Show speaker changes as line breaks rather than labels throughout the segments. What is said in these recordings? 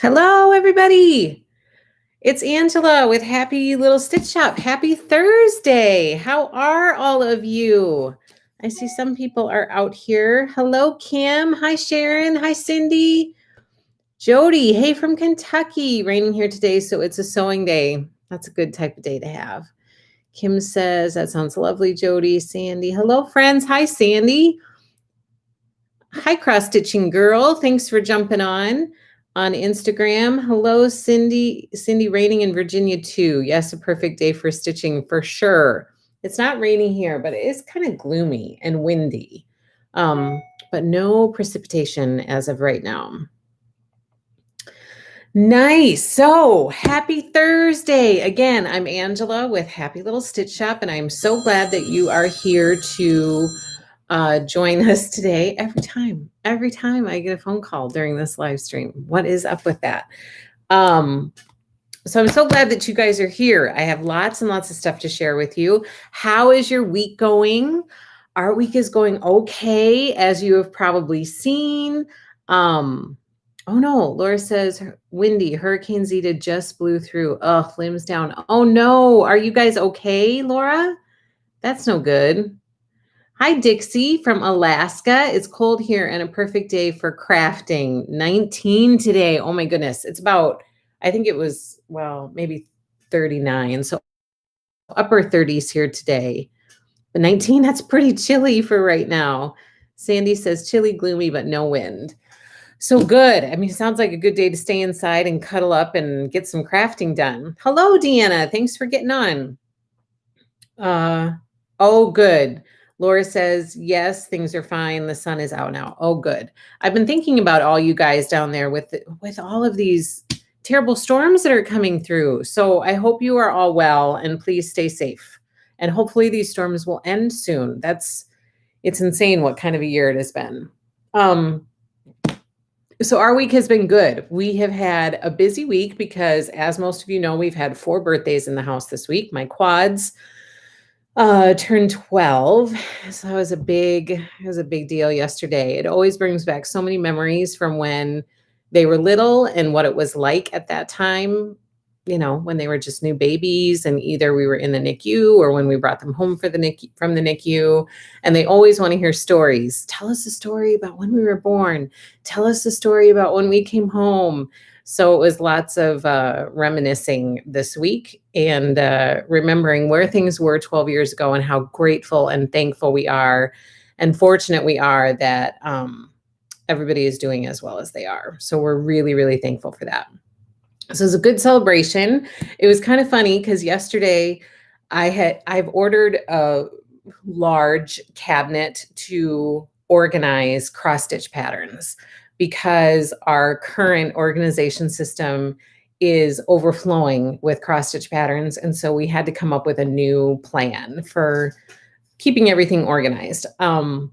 Hello, everybody. It's Angela with Happy Little Stitch Shop. Happy Thursday. How are all of you? I see some people are out here. Hello, Kim. Hi, Sharon. Hi, Cindy. Jody. Hey, from Kentucky. Raining here today, so it's a sewing day. That's a good type of day to have. Kim says, that sounds lovely, Jody. Sandy. Hello, friends. Hi, Sandy. Hi, Cross Stitching Girl. Thanks for jumping on Instagram. Hello, Cindy. Cindy, raining in Virginia too. Yes, a perfect day for stitching for sure. It's not raining here, but it is kind of gloomy and windy. But no precipitation as of right now. Nice. So happy Thursday. Again, I'm Angela with Happy Little Stitch Shop, and I'm so glad that you are here to join us today. Every time I get a phone call during this live stream. What is up with that? So I'm so glad that you guys are here. I have lots and lots of stuff to share with you. How is your week going? Our week is going okay, as you have probably seen. Oh no, Laura says, windy, Hurricane Zeta just blew through. Ugh, limbs down. Oh no, are you guys okay, Laura? That's no good. Hi, Dixie from Alaska. It's cold here and a perfect day for crafting. 19 today. Oh my goodness. It's about, I think it was, well, maybe 39. So upper 30s here today. But 19, that's pretty chilly for right now. Sandy says chilly, gloomy, but no wind. So good. I mean, it sounds like a good day to stay inside and cuddle up and get some crafting done. Hello, Deanna. Thanks for getting on. Oh, good. Laura says, yes, things are fine. The sun is out now. Oh, good. I've been thinking about all you guys down there with all of these terrible storms that are coming through. So I hope you are all well, and please stay safe. And hopefully these storms will end soon. It's insane what kind of a year it has been. So our week has been good. We have had a busy week because, as most of you know, we've had 4 birthdays in the house this week. My quads turned 12. So it was a big deal yesterday. It always brings back so many memories from when they were little and what it was like at that time, you know, when they were just new babies, and either we were in the NICU or when we brought them home from the NICU. And they always want to hear stories. Tell us a story about when we were born. Tell us a story about when we came home. So it was lots of reminiscing this week and remembering where things were 12 years ago and how grateful and thankful we are and fortunate we are that everybody is doing as well as they are. So we're really, really thankful for that. So it was a good celebration. It was kind of funny because yesterday I've ordered a large cabinet to organize cross stitch patterns, because our current organization system is overflowing with cross stitch patterns. And so we had to come up with a new plan for keeping everything organized. And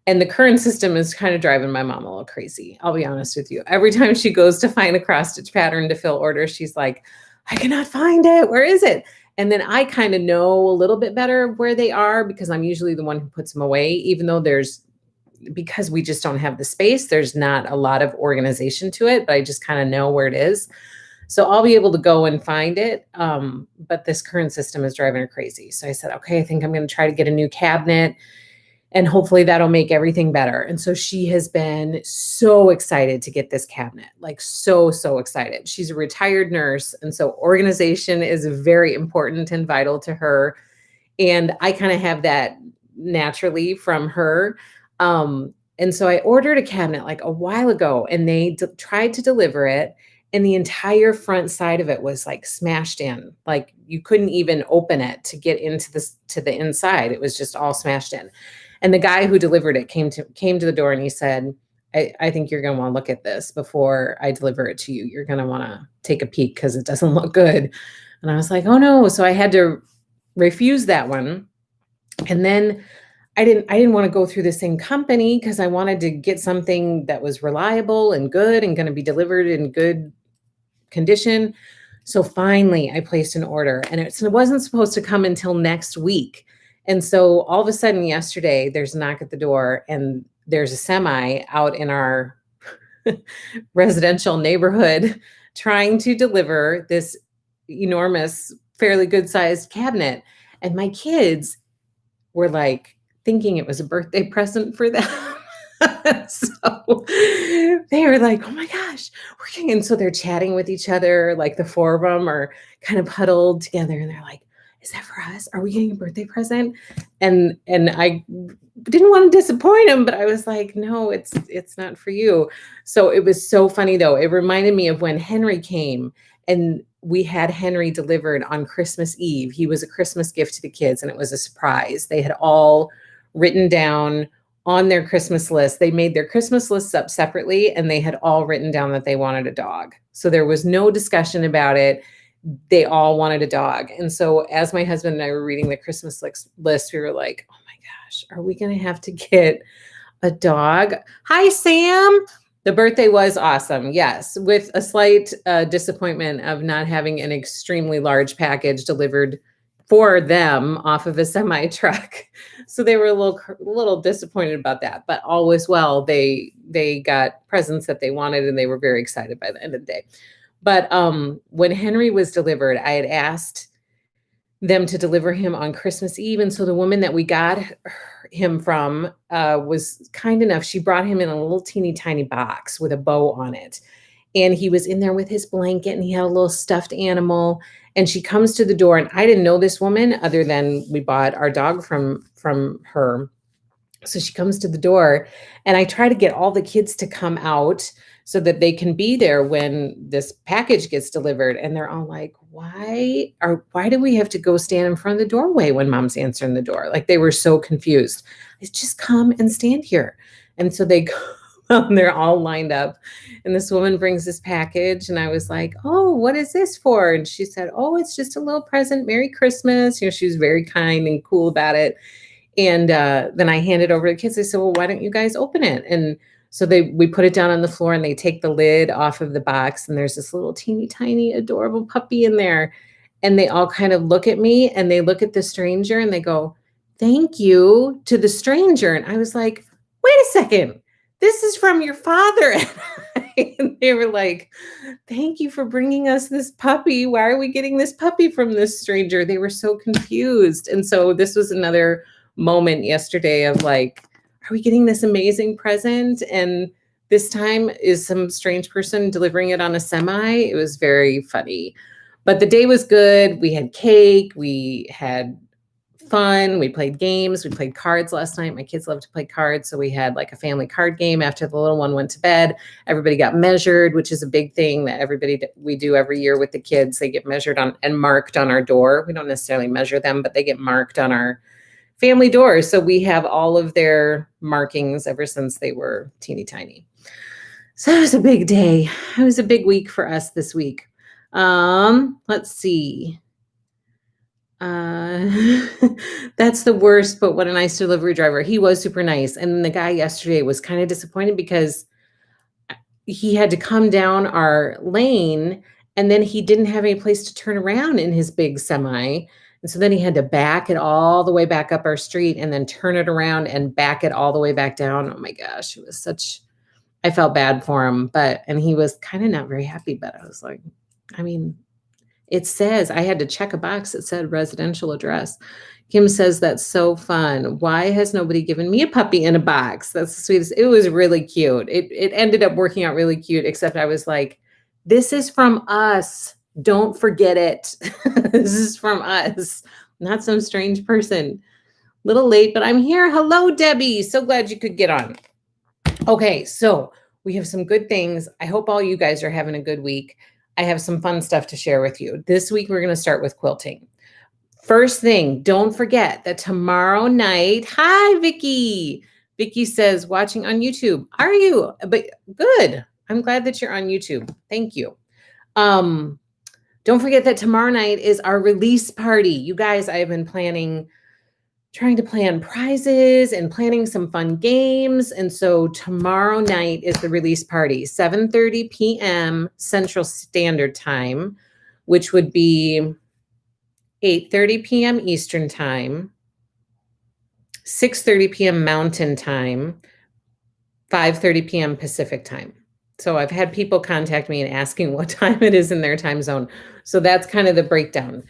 the current system is kind of driving my mom a little crazy. I'll be honest with you. Every time she goes to find a cross stitch pattern to fill orders, she's like, I cannot find it. Where is it? And then I kind of know a little bit better where they are because I'm usually the one who puts them away, even though because we just don't have the space, there's not a lot of organization to it, but I just kind of know where it is. So I'll be able to go and find it. But this current system is driving her crazy. So I said, okay, I think I'm going to try to get a new cabinet, and hopefully that'll make everything better. And so she has been so excited to get this cabinet, like so excited. She's a retired nurse. And so organization is very important and vital to her. And I kind of have that naturally from her. And so I ordered a cabinet like a while ago, and they tried to deliver it, and the entire front side of it was like smashed in. Like you couldn't even open it to get into to the inside. It was just all smashed in. And the guy who delivered it came to the door, and he said, I think you're going to want to look at this before I deliver it to you. You're going to want to take a peek because it doesn't look good. And I was like, oh no. So I had to refuse that one. And then I didn't want to go through the same company because I wanted to get something that was reliable and good and going to be delivered in good condition. So finally I placed an order, and it wasn't supposed to come until next week. And so all of a sudden yesterday, there's a knock at the door, and there's a semi out in our residential neighborhood trying to deliver this enormous, fairly good-sized cabinet. And my kids were like thinking it was a birthday present for them. So they were like, oh my gosh, we're getting, and so they're chatting with each other, like the four of them are kind of huddled together and they're like, is that for us? Are we getting a birthday present? And I didn't want to disappoint them, but I was like, no, it's not for you. So it was so funny though. It reminded me of when Henry came and we had Henry delivered on Christmas Eve. He was a Christmas gift to the kids and it was a surprise. They had all written down on their Christmas list. They made their Christmas lists up separately and they had all written down that they wanted a dog. So there was no discussion about it. They all wanted a dog. And so as my husband and I were reading the Christmas list, we were like, oh my gosh, are we going to have to get a dog? Hi, Sam. The birthday was awesome. Yes. With a slight disappointment of not having an extremely large package delivered for them off of a semi truck. So they were a little disappointed about that, but all was well. They got presents that they wanted and they were very excited by the end of the day. But when Henry was delivered, I had asked them to deliver him on Christmas Eve. And so the woman that we got him from was kind enough. She brought him in a little teeny tiny box with a bow on it. And he was in there with his blanket and he had a little stuffed animal. And she comes to the door and I didn't know this woman other than we bought our dog from her. So she comes to the door and I try to get all the kids to come out so that they can be there when this package gets delivered. And they're all like, why do we have to go stand in front of the doorway when mom's answering the door? Like they were so confused. I said, just come and stand here. And so they go and they're all lined up. And this woman brings this package and I was like, oh, what is this for? And she said, oh, it's just a little present. Merry Christmas. You know, she was very kind and cool about it. And then I handed over to the kids. I said, well, why don't you guys open it? And so we put it down on the floor and they take the lid off of the box and there's this little teeny tiny adorable puppy in there. And they all kind of look at me and they look at the stranger and they go, thank you to the stranger. And I was like, wait a second, this is from your father. And they were like, thank you for bringing us this puppy. Why are we getting this puppy from this stranger? They were so confused. And so this was another moment yesterday of like, are we getting this amazing present? And this time is some strange person delivering it on a semi. It was very funny, but the day was good. We had cake. We had fun. We played games. We played cards last night. My kids love to play cards. So we had like a family card game after the little one went to bed. Everybody got measured, which is a big thing that we do every year with the kids. They get measured on and marked on our door. We don't necessarily measure them, but they get marked on our family doors. So we have all of their markings ever since they were teeny tiny. So it was a big day. It was a big week for us this week. Let's see. That's the worst, but what a nice delivery driver. He was super nice. And the guy yesterday was kind of disappointed because he had to come down our lane and then he didn't have any place to turn around in his big semi. And so then he had to back it all the way back up our street and then turn it around and back it all the way back down. Oh my gosh, it was I felt bad for him, and he was kind of not very happy, but I was like, I mean, it says, I had to check a box that said residential address. Kim says, that's so fun. Why has nobody given me a puppy in a box? That's the sweetest. It was really cute. It ended up working out really cute, except I was like, this is from us. Don't forget it. This is from us, not some strange person. Little late, but I'm here. Hello, Debbie. So glad you could get on. Okay, so we have some good things. I hope all you guys are having a good week. I have some fun stuff to share with you. This week, we're going to start with quilting. First thing, don't forget that tomorrow night, hi, Vicky. Vicky says, watching on YouTube. Are you? But good. I'm glad that you're on YouTube. Thank you. Don't forget that tomorrow night is our release party. You guys, I have been trying to plan prizes and planning some fun games. And so tomorrow night is the release party, 7:30 p.m. Central Standard Time, which would be 8:30 p.m. Eastern Time, 6:30 p.m. Mountain Time, 5:30 p.m. Pacific Time. So I've had people contact me and asking what time it is in their time zone. So that's kind of the breakdown.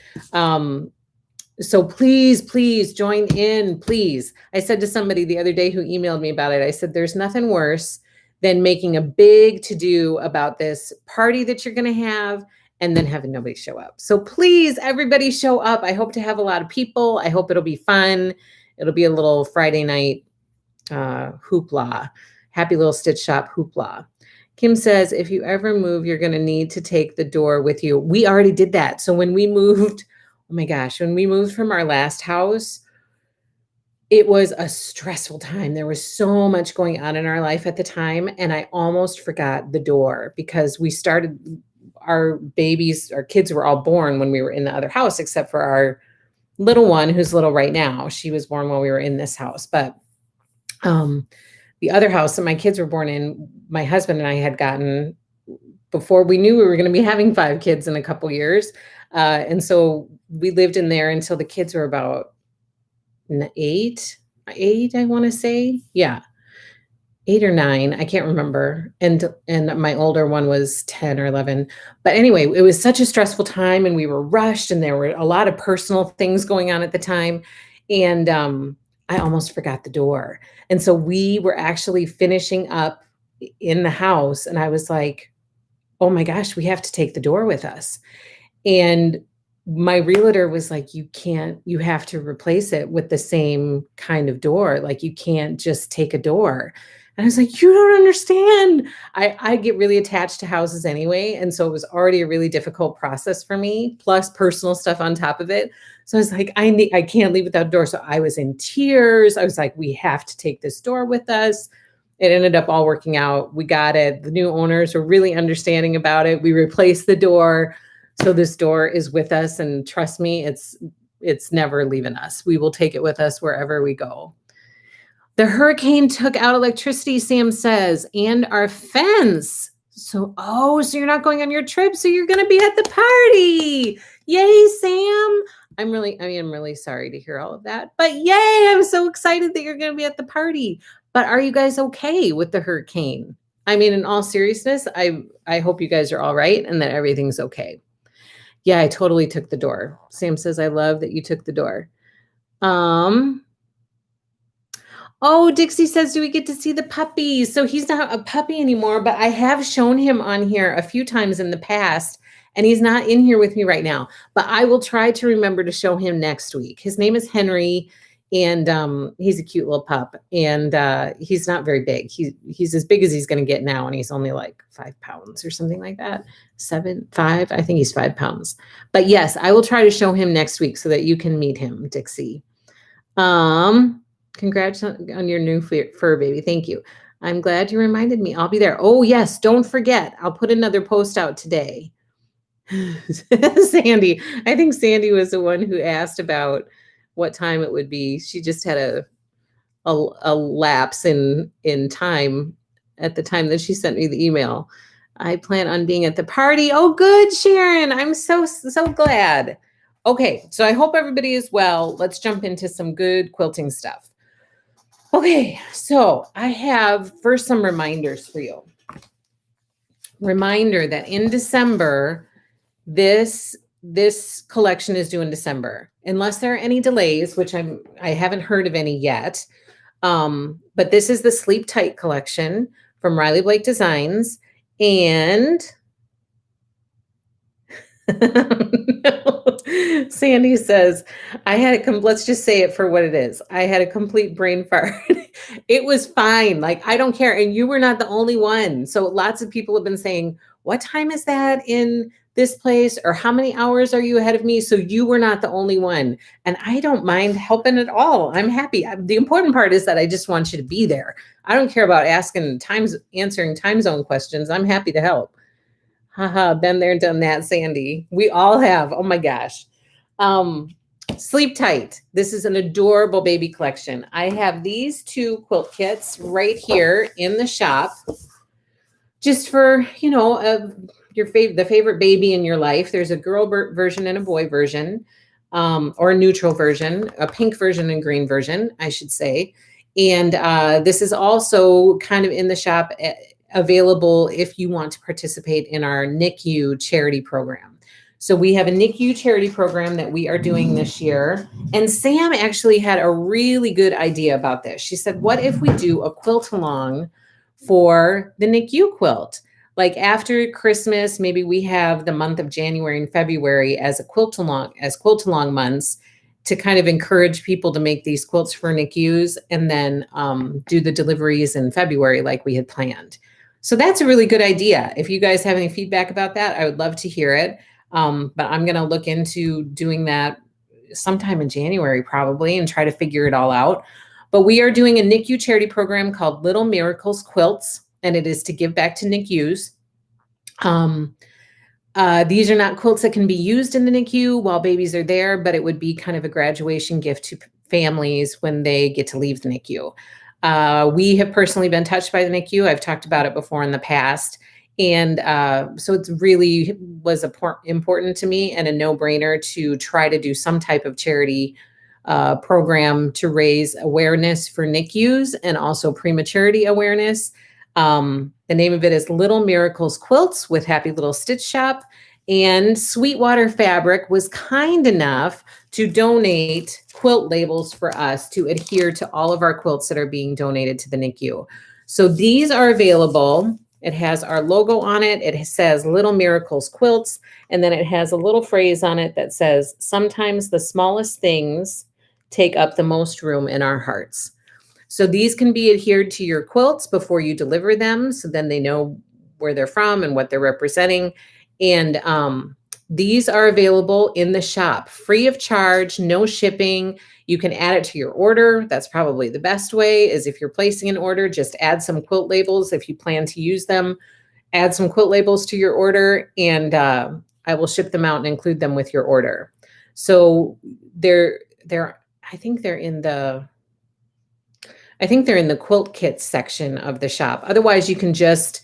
So please join in, please. I said to somebody the other day who emailed me about it, I said, there's nothing worse than making a big to-do about this party that you're going to have and then having nobody show up. So please, everybody show up. I hope to have a lot of people. I hope it'll be fun. It'll be a little Friday night hoopla, happy little stitch shop hoopla. Kim says, if you ever move, you're going to need to take the door with you. We already did that. So when we moved, oh my gosh, when we moved from our last house, it was a stressful time. There was so much going on in our life at the time. And I almost forgot the door because we started, our kids were all born when we were in the other house, except for our little one who's little right now. She was born while we were in this house. But the other house that my kids were born in, my husband and I had gotten before we knew we were going to be having 5 kids in a couple years. And so we lived in there until the kids were about 8, I want to say. Yeah. 8 or 9. I can't remember. And my older one was 10 or 11. But anyway, it was such a stressful time and we were rushed and there were a lot of personal things going on at the time. And, I almost forgot the door. And so we were actually finishing up in the house and I was like, oh my gosh, we have to take the door with us. And my realtor was like, you have to replace it with the same kind of door. Like you can't just take a door. And I was like, you don't understand. I get really attached to houses anyway. And so it was already a really difficult process for me, plus personal stuff on top of it. So I was like, I can't leave without a door. So I was in tears. I was like, we have to take this door with us. It ended up all working out. We got it. The new owners were really understanding about it. We replaced the door. So this door is with us. And trust me, it's never leaving us. We will take it with us wherever we go. The hurricane took out electricity, Sam says, and our fence. So you're not going on your trip. So you're going to be at the party. Yay, Sam. I'm really sorry to hear all of that, but yay. I'm so excited that you're going to be at the party, but are you guys okay with the hurricane? I mean, in all seriousness, I hope you guys are all right and that everything's okay. Yeah, I totally took the door. Sam says, I love that you took the door. Oh, Dixie says, do we get to see the puppy? So he's not a puppy anymore, but I have shown him on here a few times in the past, and he's not in here with me right now. But I will try to remember to show him next week. His name is Henry, and he's a cute little pup. And he's not very big. He's as big as he's going to get now, and he's only like 5 pounds or something like that. 5. I think he's 5 pounds. But yes, I will try to show him next week so that you can meet him, Dixie. Congrats on your new fur baby. Thank you. I'm glad you reminded me. I'll be there. Oh, yes. Don't forget. I'll put another post out today. Sandy. I think Sandy was the one who asked about what time it would be. She just had a lapse in time at the time that she sent me the email. I plan on being at the party. Oh, good, Sharon. I'm so glad. Okay. So I hope everybody is well. Let's jump into some good quilting stuff. Okay, so I have first some reminders for you. Reminder that in December, this collection is due in December, unless there are any delays, which I haven't heard of any yet. But this is the Sleep Tight collection from Riley Blake Designs, and no. Sandy says, let's just say it for what it is. I had a complete brain fart. It was fine. Like, I don't care. And you were not the only one. So lots of people have been saying, what time is that in this place? Or how many hours are you ahead of me? So you were not the only one. And I don't mind helping at all. I'm happy. The important part is that I just want you to be there. I don't care about answering time zone questions. I'm happy to help. Haha, been there, done that, Sandy. We all have. Oh my gosh. Sleep Tight. This is an adorable baby collection. I have these 2 quilt kits right here in the shop, just for, the favorite baby in your life. There's a girl version and a boy version, or a neutral version, a pink version and green version, I should say. And this is also kind of in the shop available if you want to participate in our NICU charity program. So we have a NICU charity program that we are doing this year. And Sam actually had a really good idea about this. She said, what if we do a quilt along for the NICU quilt? Like after Christmas, maybe we have the month of January and February as quilt along months to kind of encourage people to make these quilts for NICUs, and then do the deliveries in February like we had planned. So that's a really good idea. If you guys have any feedback about that, I would love to hear it. But I'm going to look into doing that sometime in January probably and try to figure it all out. But we are doing a NICU charity program called Little Miracles Quilts, and it is to give back to NICUs. These are not quilts that can be used in the NICU while babies are there, but it would be kind of a graduation gift to families when they get to leave the NICU. We have personally been touched by the NICU. I've talked about it before in the past. And so it really was important to me and a no-brainer to try to do some type of charity program to raise awareness for NICUs and also prematurity awareness. The name of it is Little Miracles Quilts with Happy Little Stitch Shop. And Sweetwater Fabric was kind enough to donate quilt labels for us to adhere to all of our quilts that are being donated to the NICU. So these are available. It has our logo on it. It says Little Miracles Quilts. And then it has a little phrase on it that says, sometimes the smallest things take up the most room in our hearts. So these can be adhered to your quilts before you deliver them. So then they know where they're from and what they're representing. And these are available in the shop, free of charge, no shipping. You can add it to your order. That's probably the best way, is if you're placing an order, just add some quilt labels. If you plan to use them, add some quilt labels to your order, and I will ship them out and include them with your order. So I think they're in the quilt kits section of the shop. Otherwise, you can just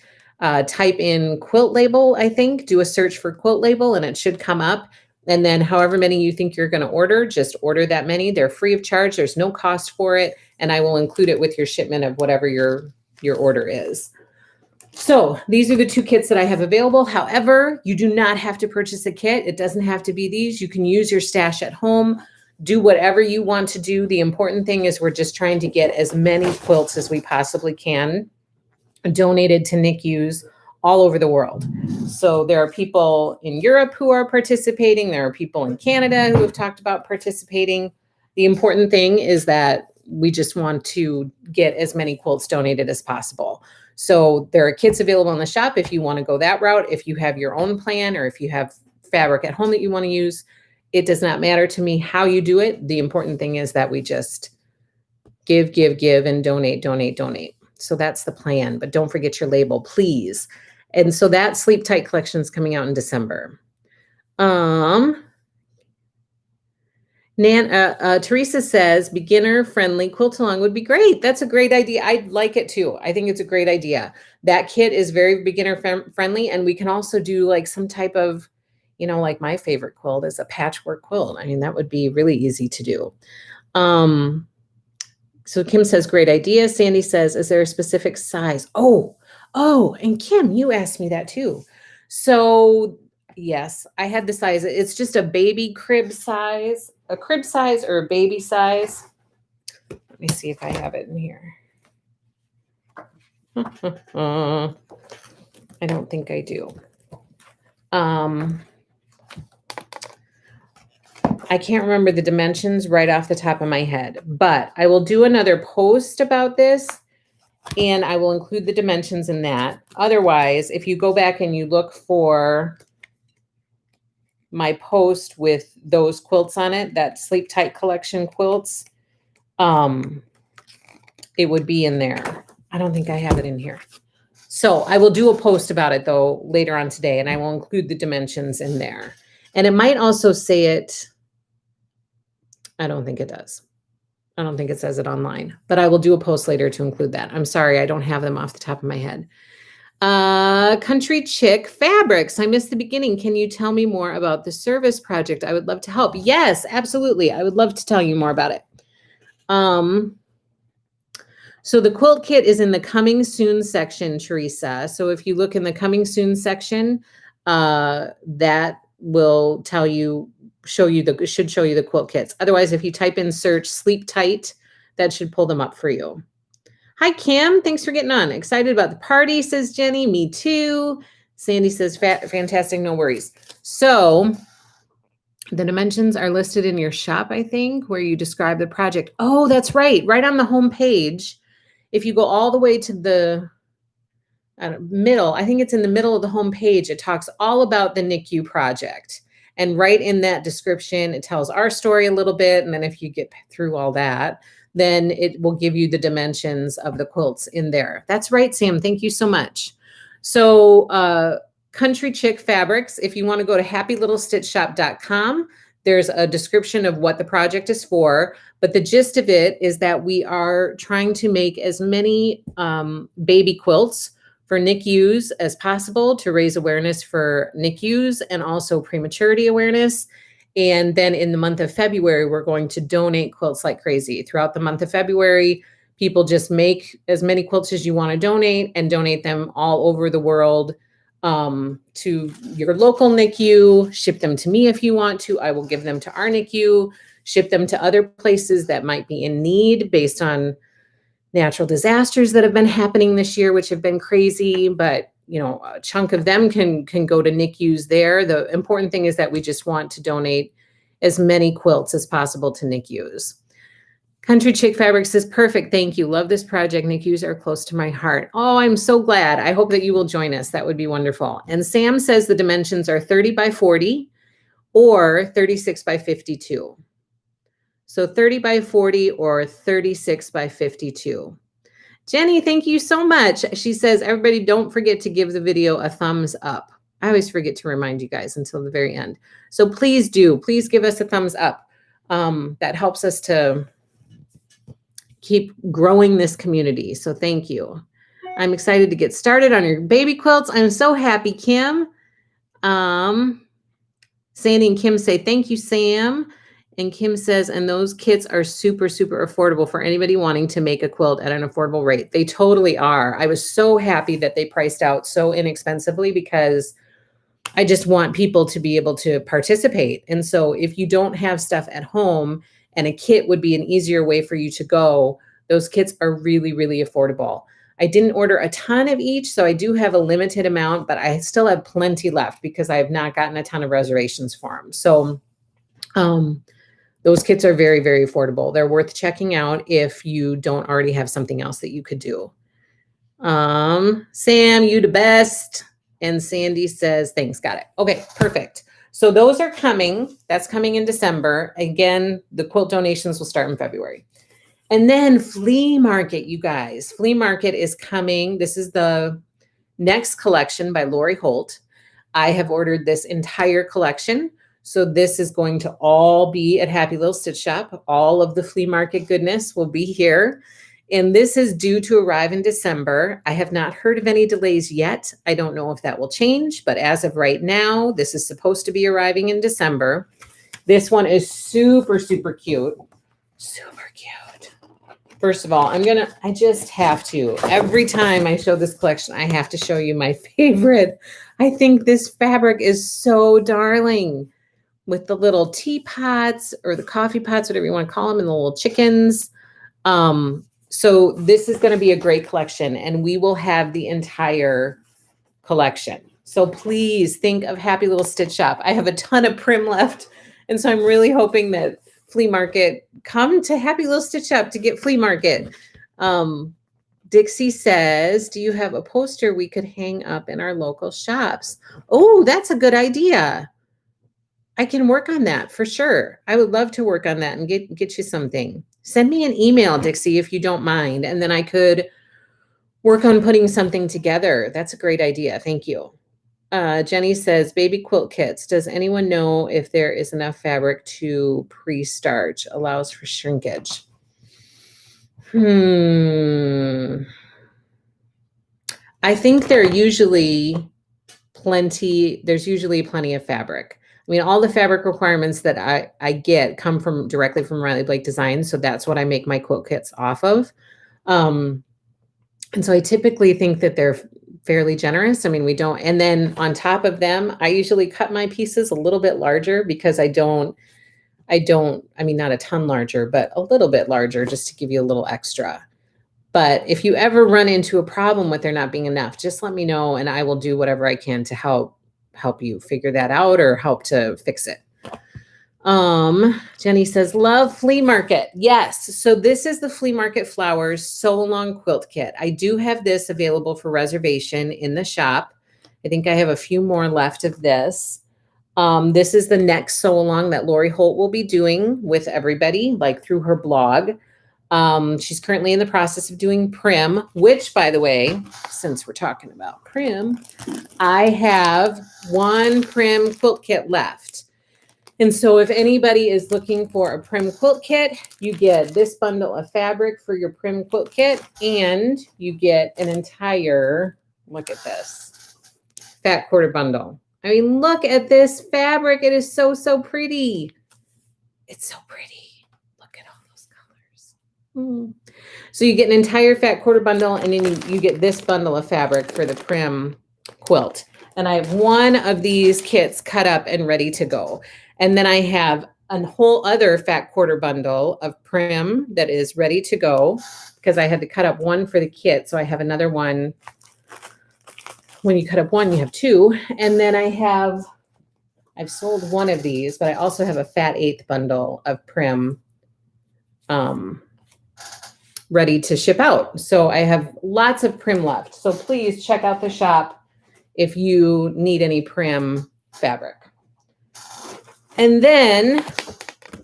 type in quilt label, I think, do a search for quilt label, and it should come up. And then however many you think you're going to order, just order that many. They're free of charge. There's no cost for it. And I will include it with your shipment of whatever your order is. So these are the two kits that I have available. However, you do not have to purchase a kit. It doesn't have to be these. You can use your stash at home. Do whatever you want to do. The important thing is we're just trying to get as many quilts as we possibly can donated to NICUs all over the world. So there are people in Europe who are participating. There are people in Canada who have talked about participating. The important thing is that we just want to get as many quilts donated as possible. So there are kits available in the shop if you want to go that route. If you have your own plan, or if you have fabric at home that you want to use, it does not matter to me how you do it. The important thing is that we just give, and donate. So that's the plan, but don't forget your label, please. And so that Sleep Tight collection is coming out in December. Teresa says beginner friendly quilt along would be great. That's a great idea. I'd like it too. I think it's a great idea. That kit is very beginner friendly, and we can also do like some type of, like my favorite quilt is a patchwork quilt. I mean, that would be really easy to do. So Kim says, great idea. Sandy says, is there a specific size? Oh, and Kim, you asked me that too. So yes, I had the size. It's just a baby crib size, a crib size or a baby size. Let me see if I have it in here. I don't think I do. I can't remember the dimensions right off the top of my head, but I will do another post about this, and I will include the dimensions in that. Otherwise, if you go back and you look for my post with those quilts on it, that Sleep Tight collection quilts, it would be in there. I don't think I have it in here. So I will do a post about it though later on today, and I will include the dimensions in there. And it might also say it. I don't think it does. I don't think it says it online, but I will do a post later to include that. I'm sorry, I don't have them off the top of my head. Country Chick Fabrics. I missed the beginning. Can you tell me more about the service project? I would love to help. Yes, absolutely. I would love to tell you more about it. So the quilt kit is in the coming soon section, Teresa. So if you look in the coming soon section, that will tell you, should show you the quilt kits. Otherwise, if you type in search sleep tight, that should pull them up for you. Hi, Kim. Thanks for getting on. Excited about the party, says Jenny. Me too. Sandy says, fantastic, no worries. So the dimensions are listed in your shop, I think, where you describe the project. Oh, that's right. Right on the home page. If you go all the way to the middle, I think it's in the middle of the home page, it talks all about the Nicu project. And right in that description, it tells our story a little bit. And then if you get through all that, then it will give you the dimensions of the quilts in there. That's right, Sam. Thank you so much. So Country Chick Fabrics, if you want to go to happylittlestitchshop.com, there's a description of what the project is for. But the gist of it is that we are trying to make as many baby quilts for NICUs as possible to raise awareness for NICUs and also prematurity awareness. And then in the month of February, we're going to donate quilts like crazy. Throughout the month of February, people just make as many quilts as you want to donate and donate them all over the world to your local NICU. Ship them to me if you want to. I will give them to our NICU. Ship them to other places that might be in need based on natural disasters that have been happening this year, which have been crazy, but you know, a chunk of them can go to NICUs there. The important thing is that we just want to donate as many quilts as possible to NICUs. Country Chick Fabrics says, perfect, thank you. Love this project. NICUs are close to my heart. Oh, I'm so glad. I hope that you will join us. That would be wonderful. And Sam says the dimensions are 30 by 40 or 36 by 52. So 30 by 40 or 36 by 52. Jenny, thank you so much. She says, everybody don't forget to give the video a thumbs up. I always forget to remind you guys until the very end. So please do. Please give us a thumbs up. That helps us to keep growing this community. So thank you. I'm excited to get started on your baby quilts. I'm so happy, Kim. Sandy and Kim say, thank you, Sam. And Kim says, and those kits are super, super affordable for anybody wanting to make a quilt at an affordable rate. They totally are. I was so happy that they priced out so inexpensively because I just want people to be able to participate. And so if you don't have stuff at home and a kit would be an easier way for you to go, those kits are really, really affordable. I didn't order a ton of each, so I do have a limited amount, but I still have plenty left because I have not gotten a ton of reservations for them. So those kits are very, very affordable. They're worth checking out if you don't already have something else that you could do. Sam, you the best. And Sandy says, thanks, got it. Okay, perfect. So those are coming. That's coming in December. Again, the quilt donations will start in February. And then Flea Market, you guys. Flea Market is coming. This is the next collection by Lori Holt. I have ordered this entire collection. So this is going to all be at Happy Little Stitch Shop. All of the Flea Market goodness will be here. And this is due to arrive in December. I have not heard of any delays yet. I don't know if that will change, but as of right now, this is supposed to be arriving in December. This one is super, super cute. Super cute. First of all, I just have to. Every time I show this collection, I have to show you my favorite. I think this fabric is so darling. With the little teapots or the coffee pots, whatever you want to call them, and the little chickens. So this is going to be a great collection, and we will have the entire collection. So please think of Happy Little Stitch Shop. I have a ton of Prim left, and so I'm really hoping that Flea Market, come to Happy Little Stitch Shop to get Flea Market. Dixie says, do you have a poster we could hang up in our local shops? Oh, that's a good idea. I can work on that for sure. I would love to work on that and get you something. Send me an email, Dixie, if you don't mind. And then I could work on putting something together. That's a great idea. Thank you. Jenny says, baby quilt kits. Does anyone know if there is enough fabric to pre-starch? Allows for shrinkage. I think there's usually plenty of fabric. I mean, all the fabric requirements that I get come directly from Riley Blake Designs. So that's what I make my quilt kits off of. And so I typically think that they're fairly generous. I mean, we don't, and then on top of them, I usually cut my pieces a little bit larger because I mean, not a ton larger, but a little bit larger just to give you a little extra. But if you ever run into a problem with there not being enough, just let me know and I will do whatever I can to help you figure that out or help to fix it. Jenny says, love flea market. Yes. So this is the flea market flowers sew along quilt kit. I do have this available for reservation in the shop. I think I have a few more left of this. This is the next sew along that Lori Holt will be doing with everybody, like through her blog. She's currently in the process of doing Prim, which, by the way, since we're talking about Prim, I have one Prim quilt kit left. And so if anybody is looking for a Prim quilt kit, you get this bundle of fabric for your Prim quilt kit, and you get an entire, look at this, fat quarter bundle. I mean, look at this fabric. It is so, so pretty. It's so pretty. Look at all those colors. So you get an entire fat quarter bundle, and then you get this bundle of fabric for the Prim quilt. And I have one of these kits cut up and ready to go. And then I have a whole other fat quarter bundle of Prim that is ready to go because I had to cut up one for the kit. So I have another one. When you cut up one, you have two. And then I've sold one of these, but I also have a fat 1/8 bundle of Prim ready to ship out. So I have lots of Prim left. So please check out the shop if you need any Prim fabric. And then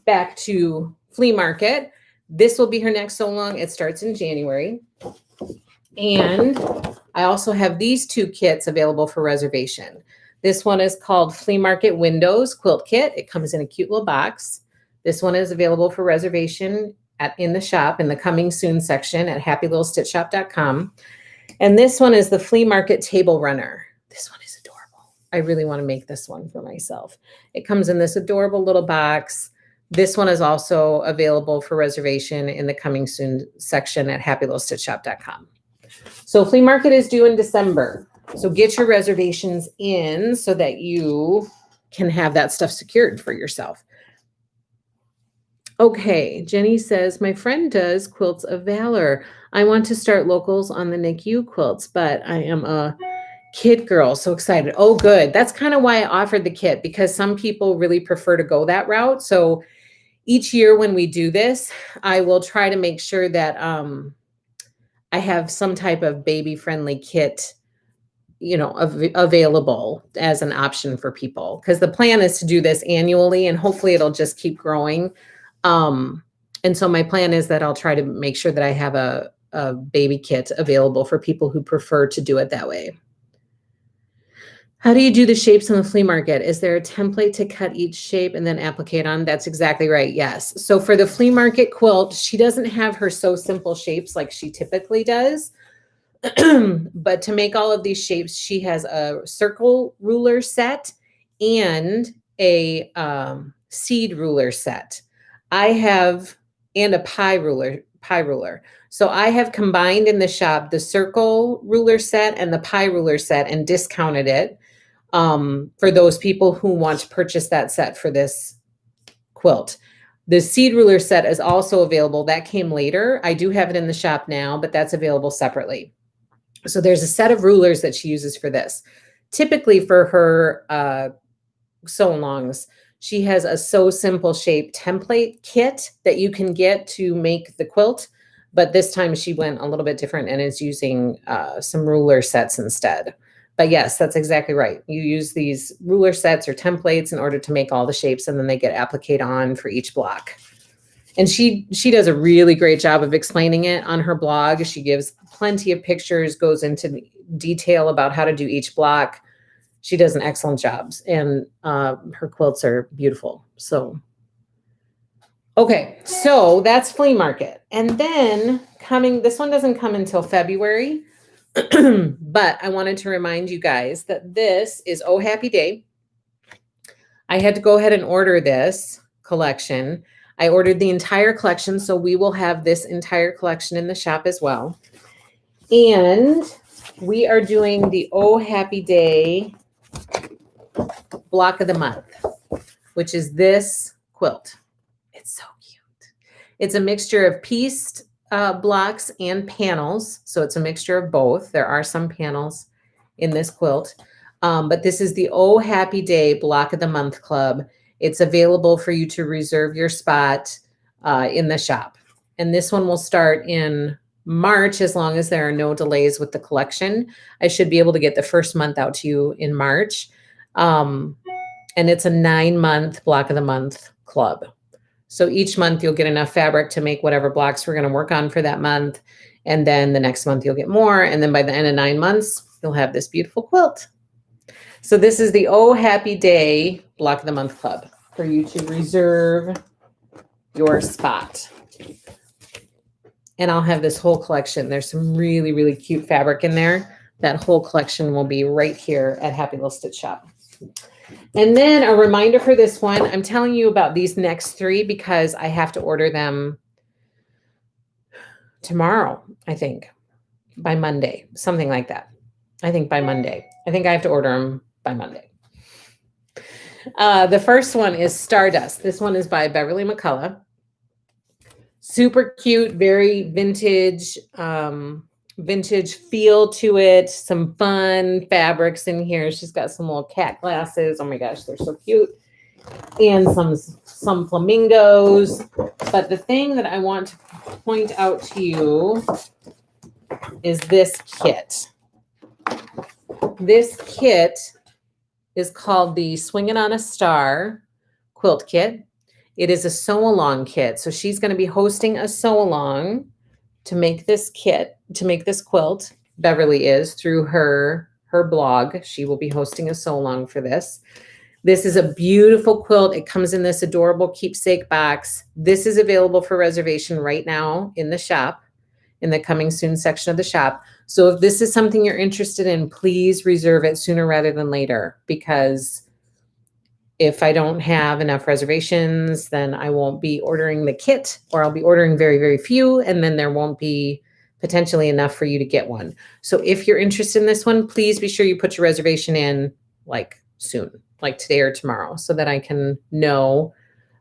back to flea market. This will be her next sew along. It starts in January. And I also have these two kits available for reservation. This one is called Flea Market Windows Quilt Kit. It comes in a cute little box. This one is available for reservation in the shop in the coming soon section at happylittlestitchshop.com. And this one is the Flea Market Table Runner. This one is adorable. I really want to make this one for myself. It comes in this adorable little box. This one is also available for reservation in the coming soon section at happylittlestitchshop.com. So flea market is due in December. So get your reservations in so that you can have that stuff secured for yourself. Okay, Jenny says, my friend does Quilts of Valor. I want to start locals on the Nicu quilts, but I am a kit girl. So excited. Oh, good. That's kind of why I offered the kit, because some people really prefer to go that route. So each year when we do this, I will try to make sure that I have some type of baby-friendly kit, you know, available as an option for people. Because the plan is to do this annually, and hopefully it'll just keep growing. And so my plan is that I'll try to make sure that I have a baby kit available for people who prefer to do it that way. How do you do the shapes in the flea market? Is there a template to cut each shape and then applique on? That's exactly right. Yes. So for the flea market quilt, she doesn't have her so simple shapes like she typically does. But to make all of these shapes, she has a circle ruler set and a seed ruler set. I have, and a pie ruler. So I have combined in the shop the circle ruler set and the pie ruler set and discounted it for those people who want to purchase that set for this quilt. The seed ruler set is also available. That came later. I do have it in the shop now, but that's available separately. So there's a set of rulers that she uses for this. Typically for her sew-alongs, she has a Sew Simple Shape template kit that you can get to make the quilt. But this time she went a little bit different and is using some ruler sets instead. But yes, that's exactly right. You use these ruler sets or templates in order to make all the shapes, and then they get appliqued on for each block. And she does a really great job of explaining it on her blog. She gives plenty of pictures, goes into detail about how to do each block. She does an excellent job, and her quilts are beautiful. So, okay, so that's flea market. And then this one doesn't come until February, but I wanted to remind you guys that this is Oh Happy Day. I had to go ahead and order this collection. I ordered the entire collection, so we will have this entire collection in the shop as well. And we are doing the Oh Happy Day block of the month, which is this quilt. It's so cute. It's a mixture of pieced blocks and panels. So it's a mixture of both. There are some panels in this quilt. But this is the Oh Happy Day block of the month club. It's available for you to reserve your spot in the shop. And this one will start in March, as long as there are no delays with the collection. I should be able to get the first month out to you in March. And it's a 9-month block of the month club. So each month you'll get enough fabric to make whatever blocks we're going to work on for that month. And then the next month you'll get more. And then by the end of 9 months, you'll have this beautiful quilt. So this is the Oh Happy Day block of the month club for you to reserve your spot. And I'll have this whole collection. There's some really, really cute fabric in there. That whole collection will be right here at Happy Little Stitch Shop. And then a reminder for this one, I'm telling you about these next 3 because I have to order them tomorrow, I think, by Monday, something like that. I think by Monday. I think I have to order them by Monday. The first one is Stardust. This one is by Beverly Mccullough. Super cute, very vintage, vintage feel to it. Some fun fabrics in here. She's got some little cat glasses. Oh my gosh, they're so cute. And some flamingos. But the thing that I want to point out to you is this kit. This kit is called the Swingin' on a Star Quilt Kit. It is a sew-along kit. So she's going to be hosting a sew-along to make this kit, to make this quilt. Beverly is, through her blog. She will be hosting a sew-along for this. This is a beautiful quilt. It comes in this adorable keepsake box. This is available for reservation right now in the shop, in the coming soon section of the shop. So if this is something you're interested in, please reserve it sooner rather than later, because if I don't have enough reservations, then I won't be ordering the kit, or I'll be ordering very, very few, and then there won't be potentially enough for you to get one. So if you're interested in this one, please be sure you put your reservation in like soon, like today or tomorrow, so that I can know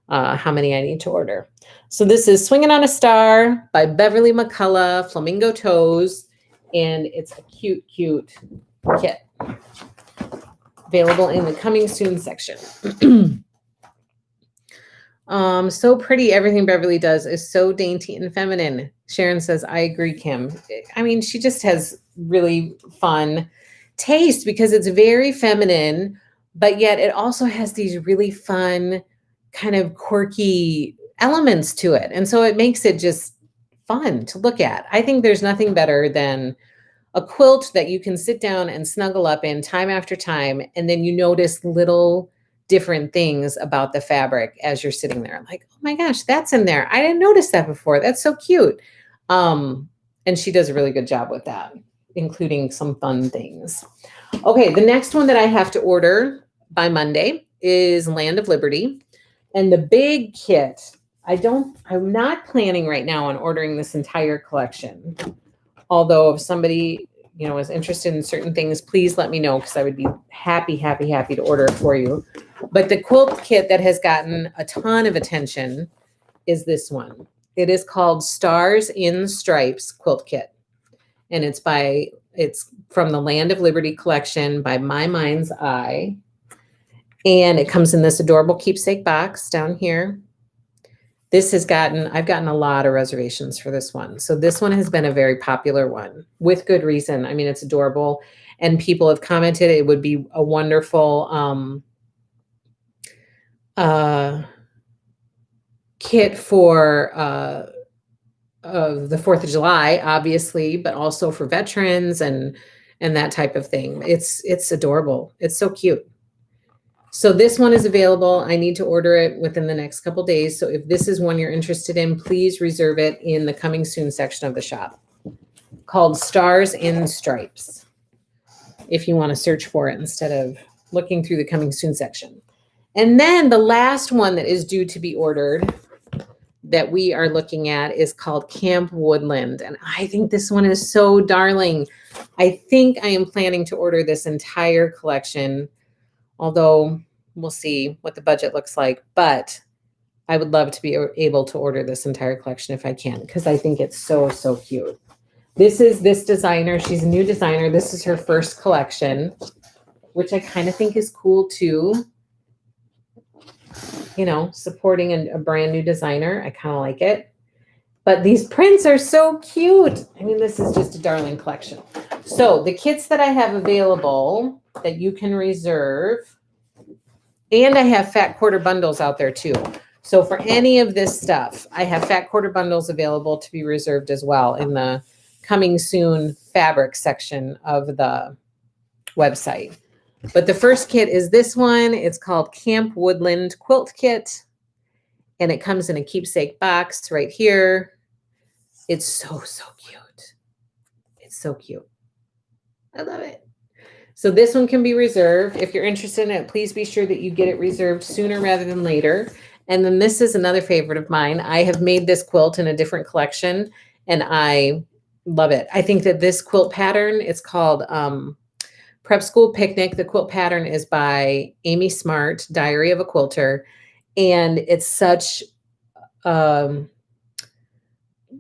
how many I need to order. So this is Swingin' on a Star by Beverly Mccullough, flamingo toes, and it's a cute, cute kit. Available in the coming soon section. So pretty. Everything Beverly does is so dainty and feminine. Sharon says, I agree, Kim. I mean, she just has really fun taste because it's very feminine, but yet it also has these really fun kind of quirky elements to it. And so it makes it just fun to look at. I think there's nothing better than a quilt that you can sit down and snuggle up in time after time, and then you notice little different things about the fabric as you're sitting there. Like, oh my gosh, that's in there. I didn't notice that before. That's so cute. And she does a really good job with that, including some fun things. Okay, the next one that I have to order by Monday is Land of Liberty. And the big kit, I'm not planning right now on ordering this entire collection. Although if somebody, is interested in certain things, please let me know, because I would be happy, happy, happy to order it for you. But the quilt kit that has gotten a ton of attention is this one. It is called Stars in Stripes Quilt Kit. And it's from the Land of Liberty collection by My Mind's Eye. And it comes in this adorable keepsake box down here. I've gotten a lot of reservations for this one. So this one has been a very popular one with good reason. I mean, it's adorable, and people have commented it would be a wonderful kit for the 4th of July, obviously, but also for veterans and that type of thing. It's adorable. It's so cute. So this one is available. I need to order it within the next couple days. So if this is one you're interested in, please reserve it in the coming soon section of the shop, called Stars in Stripes, if you want to search for it instead of looking through the coming soon section. And then the last one that is due to be ordered that we are looking at is called Camp Woodland. And I think this one is so darling. I think I am planning to order this entire collection, although we'll see what the budget looks like. But I would love to be able to order this entire collection if I can, because I think it's so, so cute. This is this designer. She's a new designer. This is her first collection, which I kind of think is cool too. You know, supporting a brand new designer. I kind of like it. But these prints are so cute. I mean, this is just a darling collection. So the kits that I have available that you can reserve, and I have fat quarter bundles out there too. So for any of this stuff, I have fat quarter bundles available to be reserved as well in the coming soon fabric section of the website. But the first kit is this one. It's called Camp Woodland Quilt Kit. And it comes in a keepsake box right here. It's so, so cute. It's so cute. I love it. So this one can be reserved. If you're interested in it, please be sure that you get it reserved sooner rather than later. And then this is another favorite of mine. I have made this quilt in a different collection, and I love it. I think that this quilt pattern, it's called Prep School Picnic. The quilt pattern is by Amy Smart, Diary of a Quilter. And it's such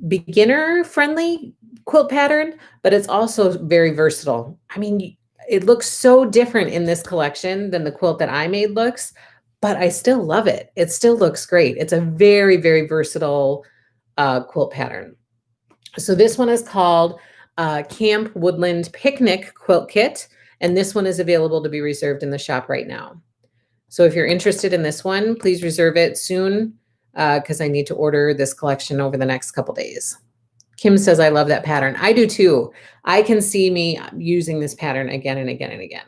beginner-friendly quilt pattern, but it's also very versatile. I mean, it looks so different in this collection than the quilt that I made looks, but I still love it. It still looks great. It's a very, very versatile quilt pattern. So this one is called Camp Woodland Picnic Quilt Kit, and this one is available to be reserved in the shop right now. So if you're interested in this one, please reserve it soon because I need to order this collection over the next couple days. Kim says, I love that pattern. I do too. I can see me using this pattern again and again and again.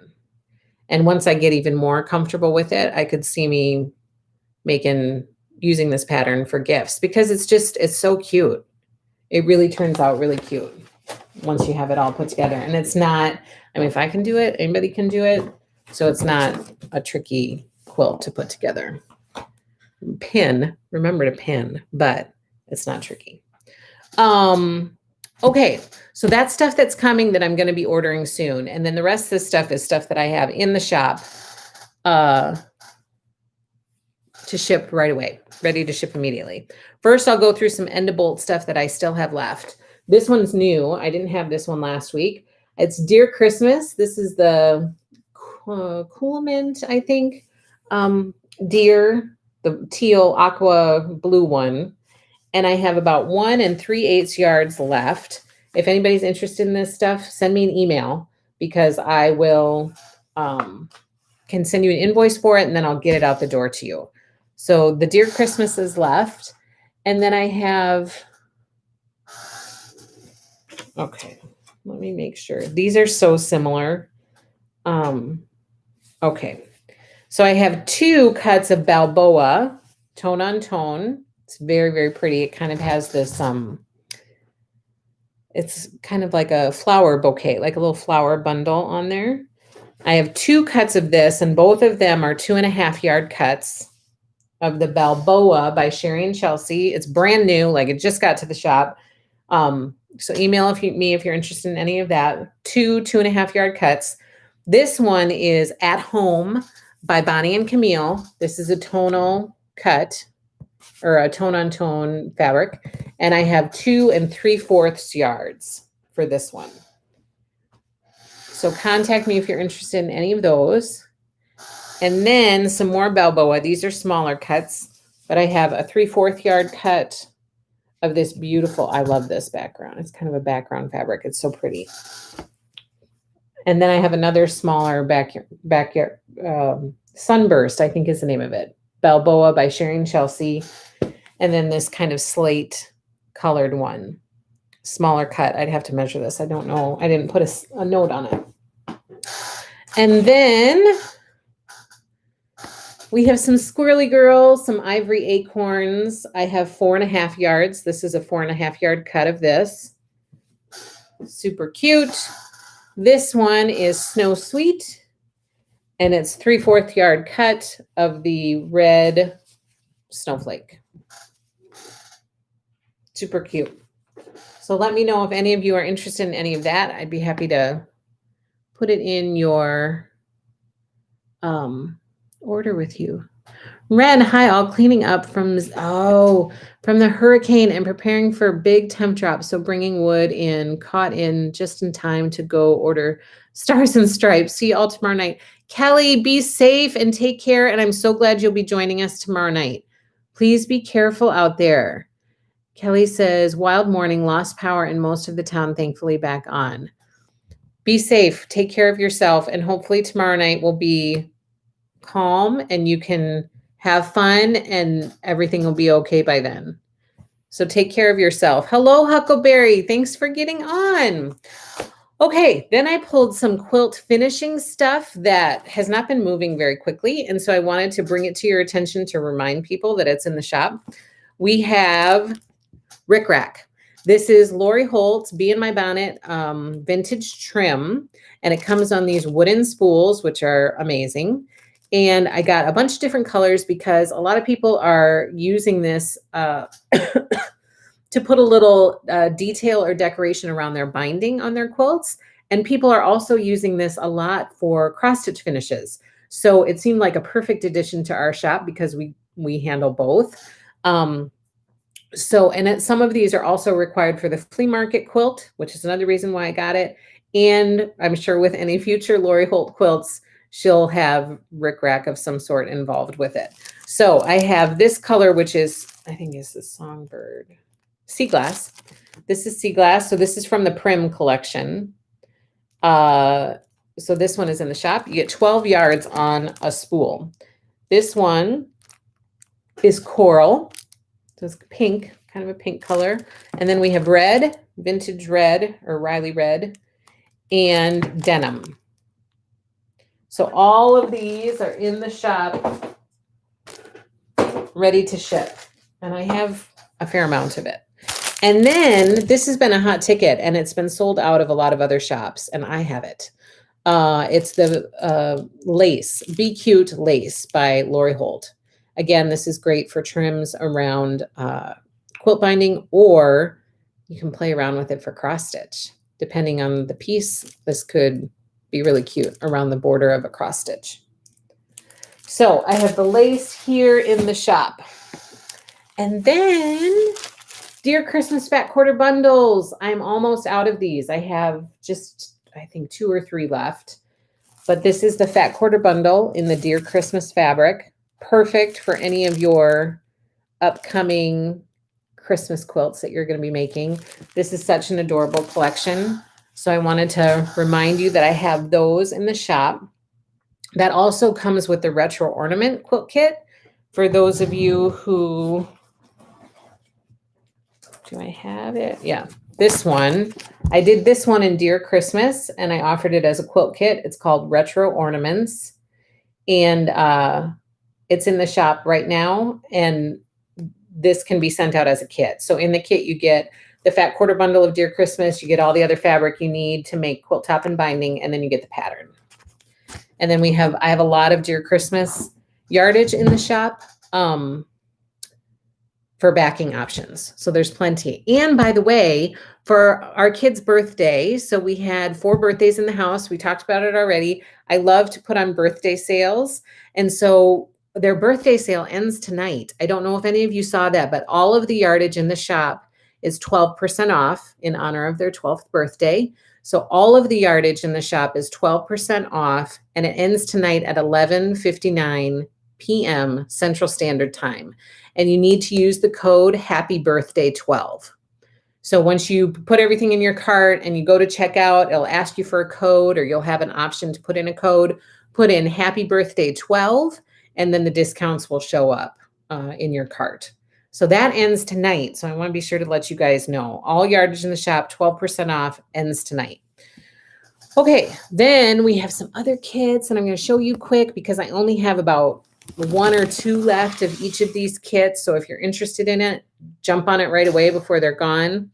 And once I get even more comfortable with it, I could see me using this pattern for gifts because it's so cute. It really turns out really cute once you have it all put together. And it's not, I mean, if I can do it, anybody can do it. So it's not a tricky quilt to put together. Remember to pin, but it's not tricky. Okay, so that's stuff that's coming that I'm going to be ordering soon. And then the rest of this stuff is stuff that I have in the shop to ship right away, ready to ship immediately. First, I'll go through some end to bolt stuff that I still have left. This one's new. I didn't have this one last week. It's Dear Christmas. This is the Coolament, I think. Dear, the teal aqua blue one. And I have about 1 3/8 yards left. If anybody's interested in this stuff, send me an email because I will can send you an invoice for it and then I'll get it out the door to you. So the Dear Christmas is left. And then I have, okay, let me make sure. These are so similar. Okay. So I have 2 cuts of Balboa, tone on tone. It's very, very pretty. It kind of has this, it's kind of like a flower bouquet, like a little flower bundle on there. I have 2 cuts of this, and both of them are 2.5 yard cuts of the Balboa by Sherry and Chelsea. It's brand new, like it just got to the shop. So email me if you're interested in any of that. 2.5 yard cuts. This one is At Home by Bonnie and Camille. This is a tonal cut or a tone on tone fabric. And I have 2 3/4 yards for this one. So contact me if you're interested in any of those. And then some more Balboa. These are smaller cuts, but I have a 3/4 yard cut of this beautiful, I love this background. It's kind of a background fabric. It's so pretty. And then I have another smaller backyard Sunburst, I think is the name of it. Balboa by Sherry and Chelsea. And then this kind of slate colored one. Smaller cut. I'd have to measure this. I don't know. I didn't put a note on it. And then we have some Squirrely Girls, some Ivory Acorns. I have 4.5 yards. This is a 4.5 yard cut of this. Super cute. This one is Snow Sweet, and it's 3/4 yard cut of the red snowflake. Super cute. So let me know if any of you are interested in any of that. I'd be happy to put it in your order with you. Ren, hi, all cleaning up from the hurricane and preparing for big temp drops. So bringing wood in, caught in just in time to go order Stars and Stripes. See you all tomorrow night. Kelly, be safe and take care. And I'm so glad you'll be joining us tomorrow night. Please be careful out there. Kelly says, wild morning, lost power in most of the town, thankfully back on. Be safe, take care of yourself, and hopefully tomorrow night will be calm and you can have fun and everything will be okay by then. So take care of yourself. Hello, Huckleberry. Thanks for getting on. Okay, then I pulled some quilt finishing stuff that has not been moving very quickly. And so I wanted to bring it to your attention to remind people that it's in the shop. We have Rick Rack. This is Lori Holt's Bee in My Bonnet vintage trim. And it comes on these wooden spools, which are amazing. And I got a bunch of different colors because a lot of people are using this to put a little detail or decoration around their binding on their quilts. And people are also using this a lot for cross-stitch finishes. So it seemed like a perfect addition to our shop because we handle both. Some of these are also required for the flea market quilt, which is another reason why I got it. And I'm sure with any future Lori Holt quilts, she'll have Rick Rack of some sort involved with it. So I have this color, which is, I think is the Songbird. Sea Glass. This is Sea Glass. So this is from the Prim collection. So this one is in the shop. You get 12 yards on a spool. This one is Coral. So it's pink, kind of a pink color. And then we have red, vintage red or Riley red, and denim. So all of these are in the shop, ready to ship. And I have a fair amount of it. And then this has been a hot ticket and it's been sold out of a lot of other shops and I have it. It's the lace, Be Cute Lace by Lori Holt. Again, this is great for trims around quilt binding, or you can play around with it for cross stitch. Depending on the piece, this could be really cute around the border of a cross stitch. So I have the lace here in the shop. And then Dear Christmas Fat Quarter Bundles. I'm almost out of these. I have just, I think 2 or 3 left. But this is the Fat Quarter Bundle in the Dear Christmas fabric. Perfect for any of your upcoming Christmas quilts that you're going to be making. This is such an adorable collection. So I wanted to remind you that I have those in the shop. That also comes with the Retro Ornament Quilt Kit. For those of you who, do I have it? Yeah, this one. I did this one in Dear Christmas and I offered it as a quilt kit. It's called Retro Ornaments. And it's in the shop right now. And this can be sent out as a kit. So in the kit, you get the Fat Quarter Bundle of Dear Christmas. You get all the other fabric you need to make quilt top and binding, and then you get the pattern. And then I have a lot of Dear Christmas yardage in the shop for backing options. So there's plenty. And by the way, for our kids' birthday, so we had 4 birthdays in the house. We talked about it already. I love to put on birthday sales. And so their birthday sale ends tonight. I don't know if any of you saw that, but all of the yardage in the shop is 12% off in honor of their 12th birthday. So all of the yardage in the shop is 12% off, and it ends tonight at 11:59 p.m. Central Standard Time. And you need to use the code Happy Birthday 12. So once you put everything in your cart and you go to checkout, it'll ask you for a code, or you'll have an option to put in a code. Put in Happy Birthday 12, and then the discounts will show up in your cart. So that ends tonight. So I want to be sure to let you guys know. All yardage in the shop, 12% off, ends tonight. Okay, then we have some other kits, and I'm going to show you quick because I only have about 1 or 2 left of each of these kits. So if you're interested in it, jump on it right away before they're gone.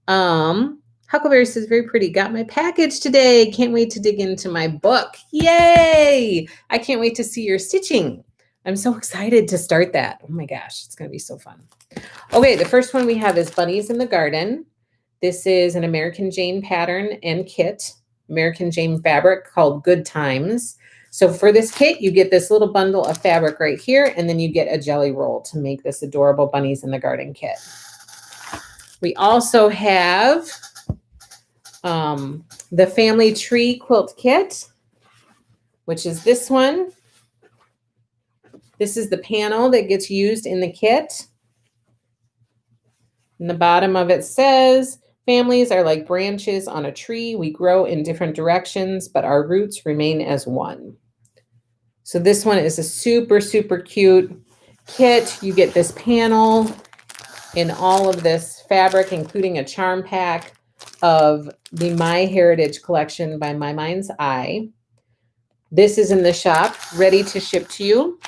Huckleberry says, very pretty. Got my package today. Can't wait to dig into my book. Yay! I can't wait to see your stitching. I'm so excited to start that. Oh my gosh, it's going to be so fun. Okay, the first one we have is Bunnies in the Garden. This is an American Jane pattern and kit, American Jane fabric called Good Times. So for this kit, you get this little bundle of fabric right here, and then you get a jelly roll to make this adorable Bunnies in the Garden kit. We also have the Family Tree Quilt Kit, which is this one. This is the panel that gets used in the kit. And the bottom of it says, families are like branches on a tree. We grow in different directions, but our roots remain as one. So this one is a super, super cute kit. You get this panel in all of this fabric, including a charm pack of the My Heritage collection by My Mind's Eye. This is in the shop, ready to ship to you.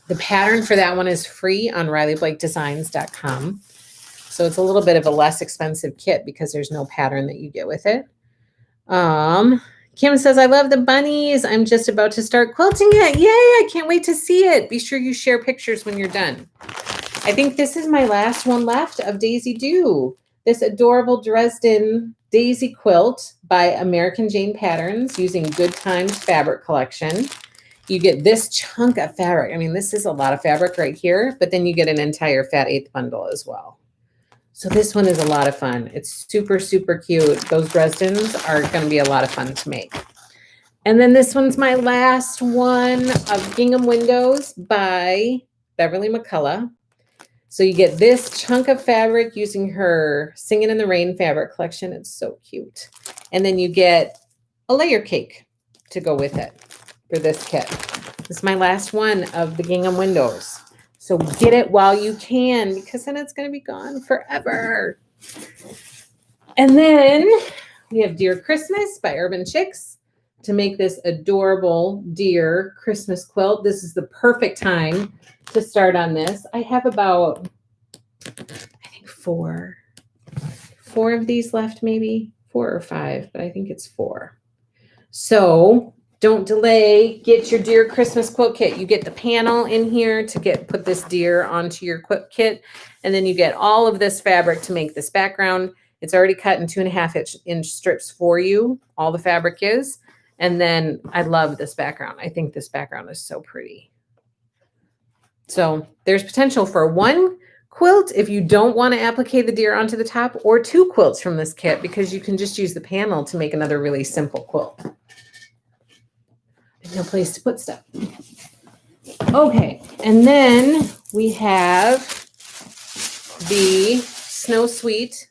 The pattern for that one is free on RileyBlakeDesigns.com. So it's a little bit of a less expensive kit because there's no pattern that you get with it. Kim says, I love the bunnies. I'm just about to start quilting it. Yay, I can't wait to see it. Be sure you share pictures when you're done. I think this is my last one left of Daisy Do. This adorable Dresden daisy quilt by American Jane Patterns using Good Times fabric collection. You get this chunk of fabric. I mean, this is a lot of fabric right here, but then you get an entire fat eighth bundle as well. So this one is a lot of fun. It's super, super cute. Those Dresdens are going to be a lot of fun to make. And then this one's my last one of Gingham Windows by Beverly McCullough. So you get this chunk of fabric using her Singin' in the Rain fabric collection. It's so cute. And then you get a layer cake to go with it for this kit. This is my last one of the Gingham Windows. So get it while you can, because then it's going to be gone forever. And then we have Dear Christmas by Urban Chicks to make this adorable deer Christmas quilt. This is the perfect time to start on this. I have about, I think four of these left, maybe 4 or 5, but I think it's 4. So don't delay. Get your deer Christmas quilt kit. You get the panel in here to put this deer onto your quilt kit. And then you get all of this fabric to make this background. It's already cut in 2.5-inch strips for you. All the fabric is. And then I love this background. I think this background is so pretty. So there's potential for 1 quilt if you don't want to applique the deer onto the top, or 2 quilts from this kit, because you can just use the panel to make another really simple quilt. No place to put stuff. Okay, and then we have the Snow Sweet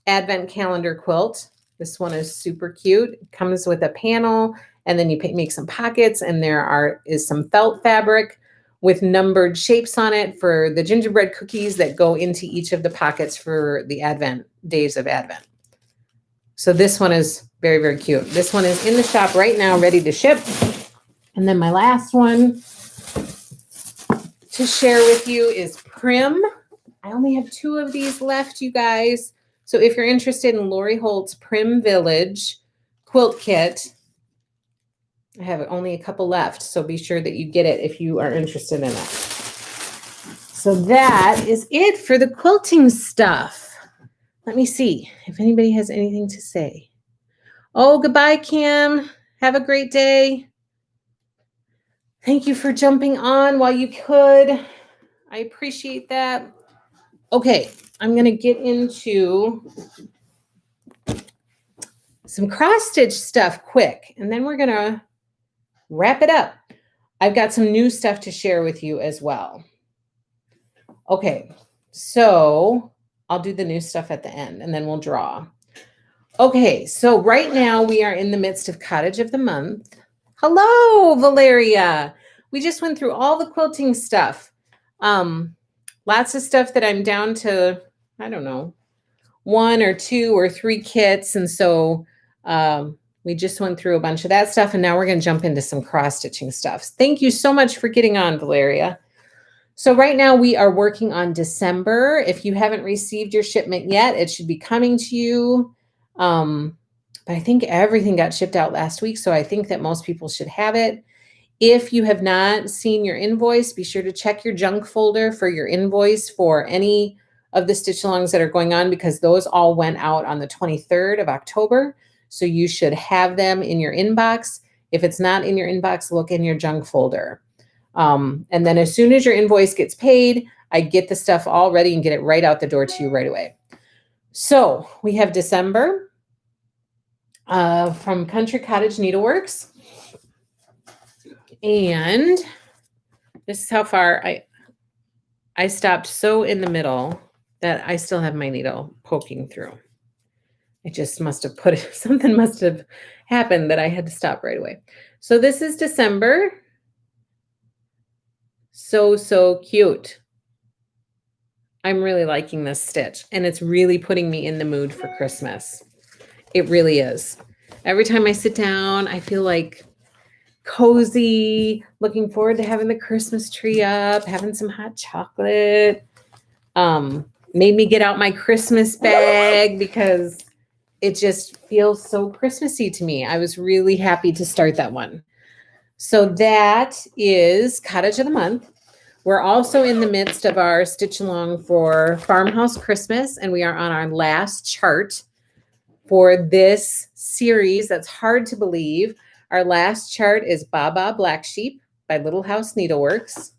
Advent Calendar quilt. This one is super cute. It comes with a panel, and then you make some pockets, and there is some felt fabric with numbered shapes on it for the gingerbread cookies that go into each of the pockets for the Advent, days of Advent. So this one is very, very cute. This one is in the shop right now, ready to ship. And then my last one to share with you is Prim. I only have 2 of these left, you guys. So if you're interested in Lori Holt's Prim Village quilt kit, I have only a couple left. So be sure that you get it if you are interested in it. So that is it for the quilting stuff. Let me see if anybody has anything to say. Oh, goodbye, Kim. Have a great day. Thank you for jumping on while you could. I appreciate that. Okay, I'm going to get into some cross-stitch stuff quick, and then we're going to wrap it up. I've got some new stuff to share with you as well. Okay, so I'll do the new stuff at the end, and then we'll draw. Okay, so right now we are in the midst of Cottage of the Month. Hello, Valeria. We just went through all the quilting stuff. Lots of stuff that I'm down to, I don't know, 1 or 2 or 3 kits. And so we just went through a bunch of that stuff. And now we're going to jump into some cross-stitching stuff. Thank you so much for getting on, Valeria. So right now we are working on December. If you haven't received your shipment yet, it should be coming to you. But I think everything got shipped out last week, so I think that most people should have it. If you have not seen your invoice, be sure to check your junk folder for your invoice for any of the stitch alongs that are going on, because those all went out on the 23rd of October. So you should have them in your inbox. If it's not in your inbox, look in your junk folder. And then as soon as your invoice gets paid, I get the stuff all ready and get it right out the door to you right away. So we have December from Country Cottage Needleworks. And this is how far I stopped so in the middle that I still have my needle poking through. I just must have put it, something must have happened that I had to stop right away. So this is December. So cute. I'm really liking this stitch, and it's really putting me in the mood for Christmas. It really is. Every time I sit down, I feel like cozy, looking forward to having the Christmas tree up, having some hot chocolate. Made me get out my Christmas bag because it just feels so Christmassy to me. I was really happy to start that one. So that is Cottage of the Month. We're also in the midst of our stitch along for Farmhouse Christmas, and we are on our last chart for this series. That's hard to believe. Our last chart is Baba Black Sheep by Little House Needleworks.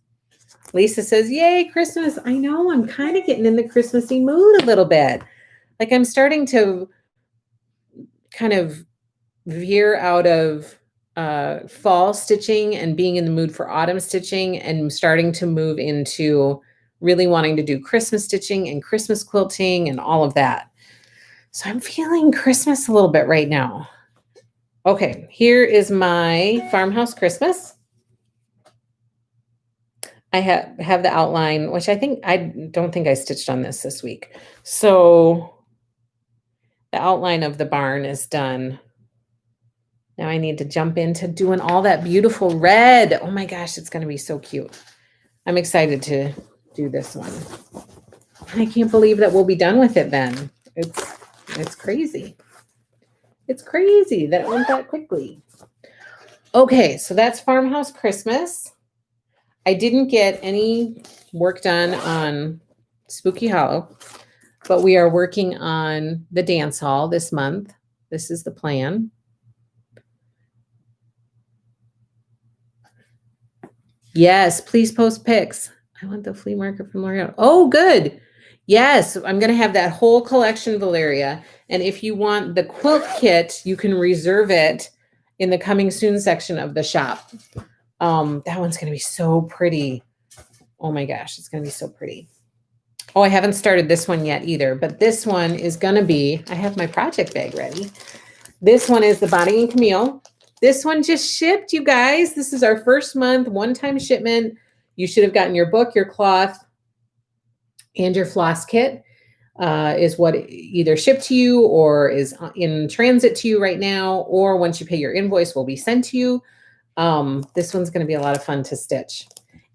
Lisa says, yay, Christmas. I know, I'm kind of getting in the Christmassy mood a little bit. Like I'm starting to kind of veer out of fall stitching and being in the mood for autumn stitching, and starting to move into really wanting to do Christmas stitching and Christmas quilting and all of that. So I'm feeling Christmas a little bit right now. Okay, here is my Farmhouse Christmas. I have the outline, which I don't think I stitched on this week. So the outline of the barn is done. Now I need to jump into doing all that beautiful red. Oh my gosh, it's going to be so cute. I'm excited to do this one. I can't believe that we'll be done with it then. It's crazy. It's crazy that it went that quickly. Okay, so that's Farmhouse Christmas. I didn't get any work done on Spooky Hollow, but we are working on the dance hall this month. This is the plan. Yes, please post pics. I want the flea market from L'Oreal. Oh, good. Yes, I'm going to have that whole collection, Valeria. And if you want the quilt kit, you can reserve it in the coming soon section of the shop. That one's going to be so pretty. Oh my gosh, it's going to be so pretty. Oh, I haven't started this one yet either, but this one is going to be, I have my project bag ready. This one is the Bonnie and Camille. This one just shipped, you guys. This is our first month, one-time shipment. You should have gotten your book, your cloth, and your floss kit is what either shipped to you or is in transit to you right now, or once you pay your invoice will be sent to you. This one's going to be a lot of fun to stitch.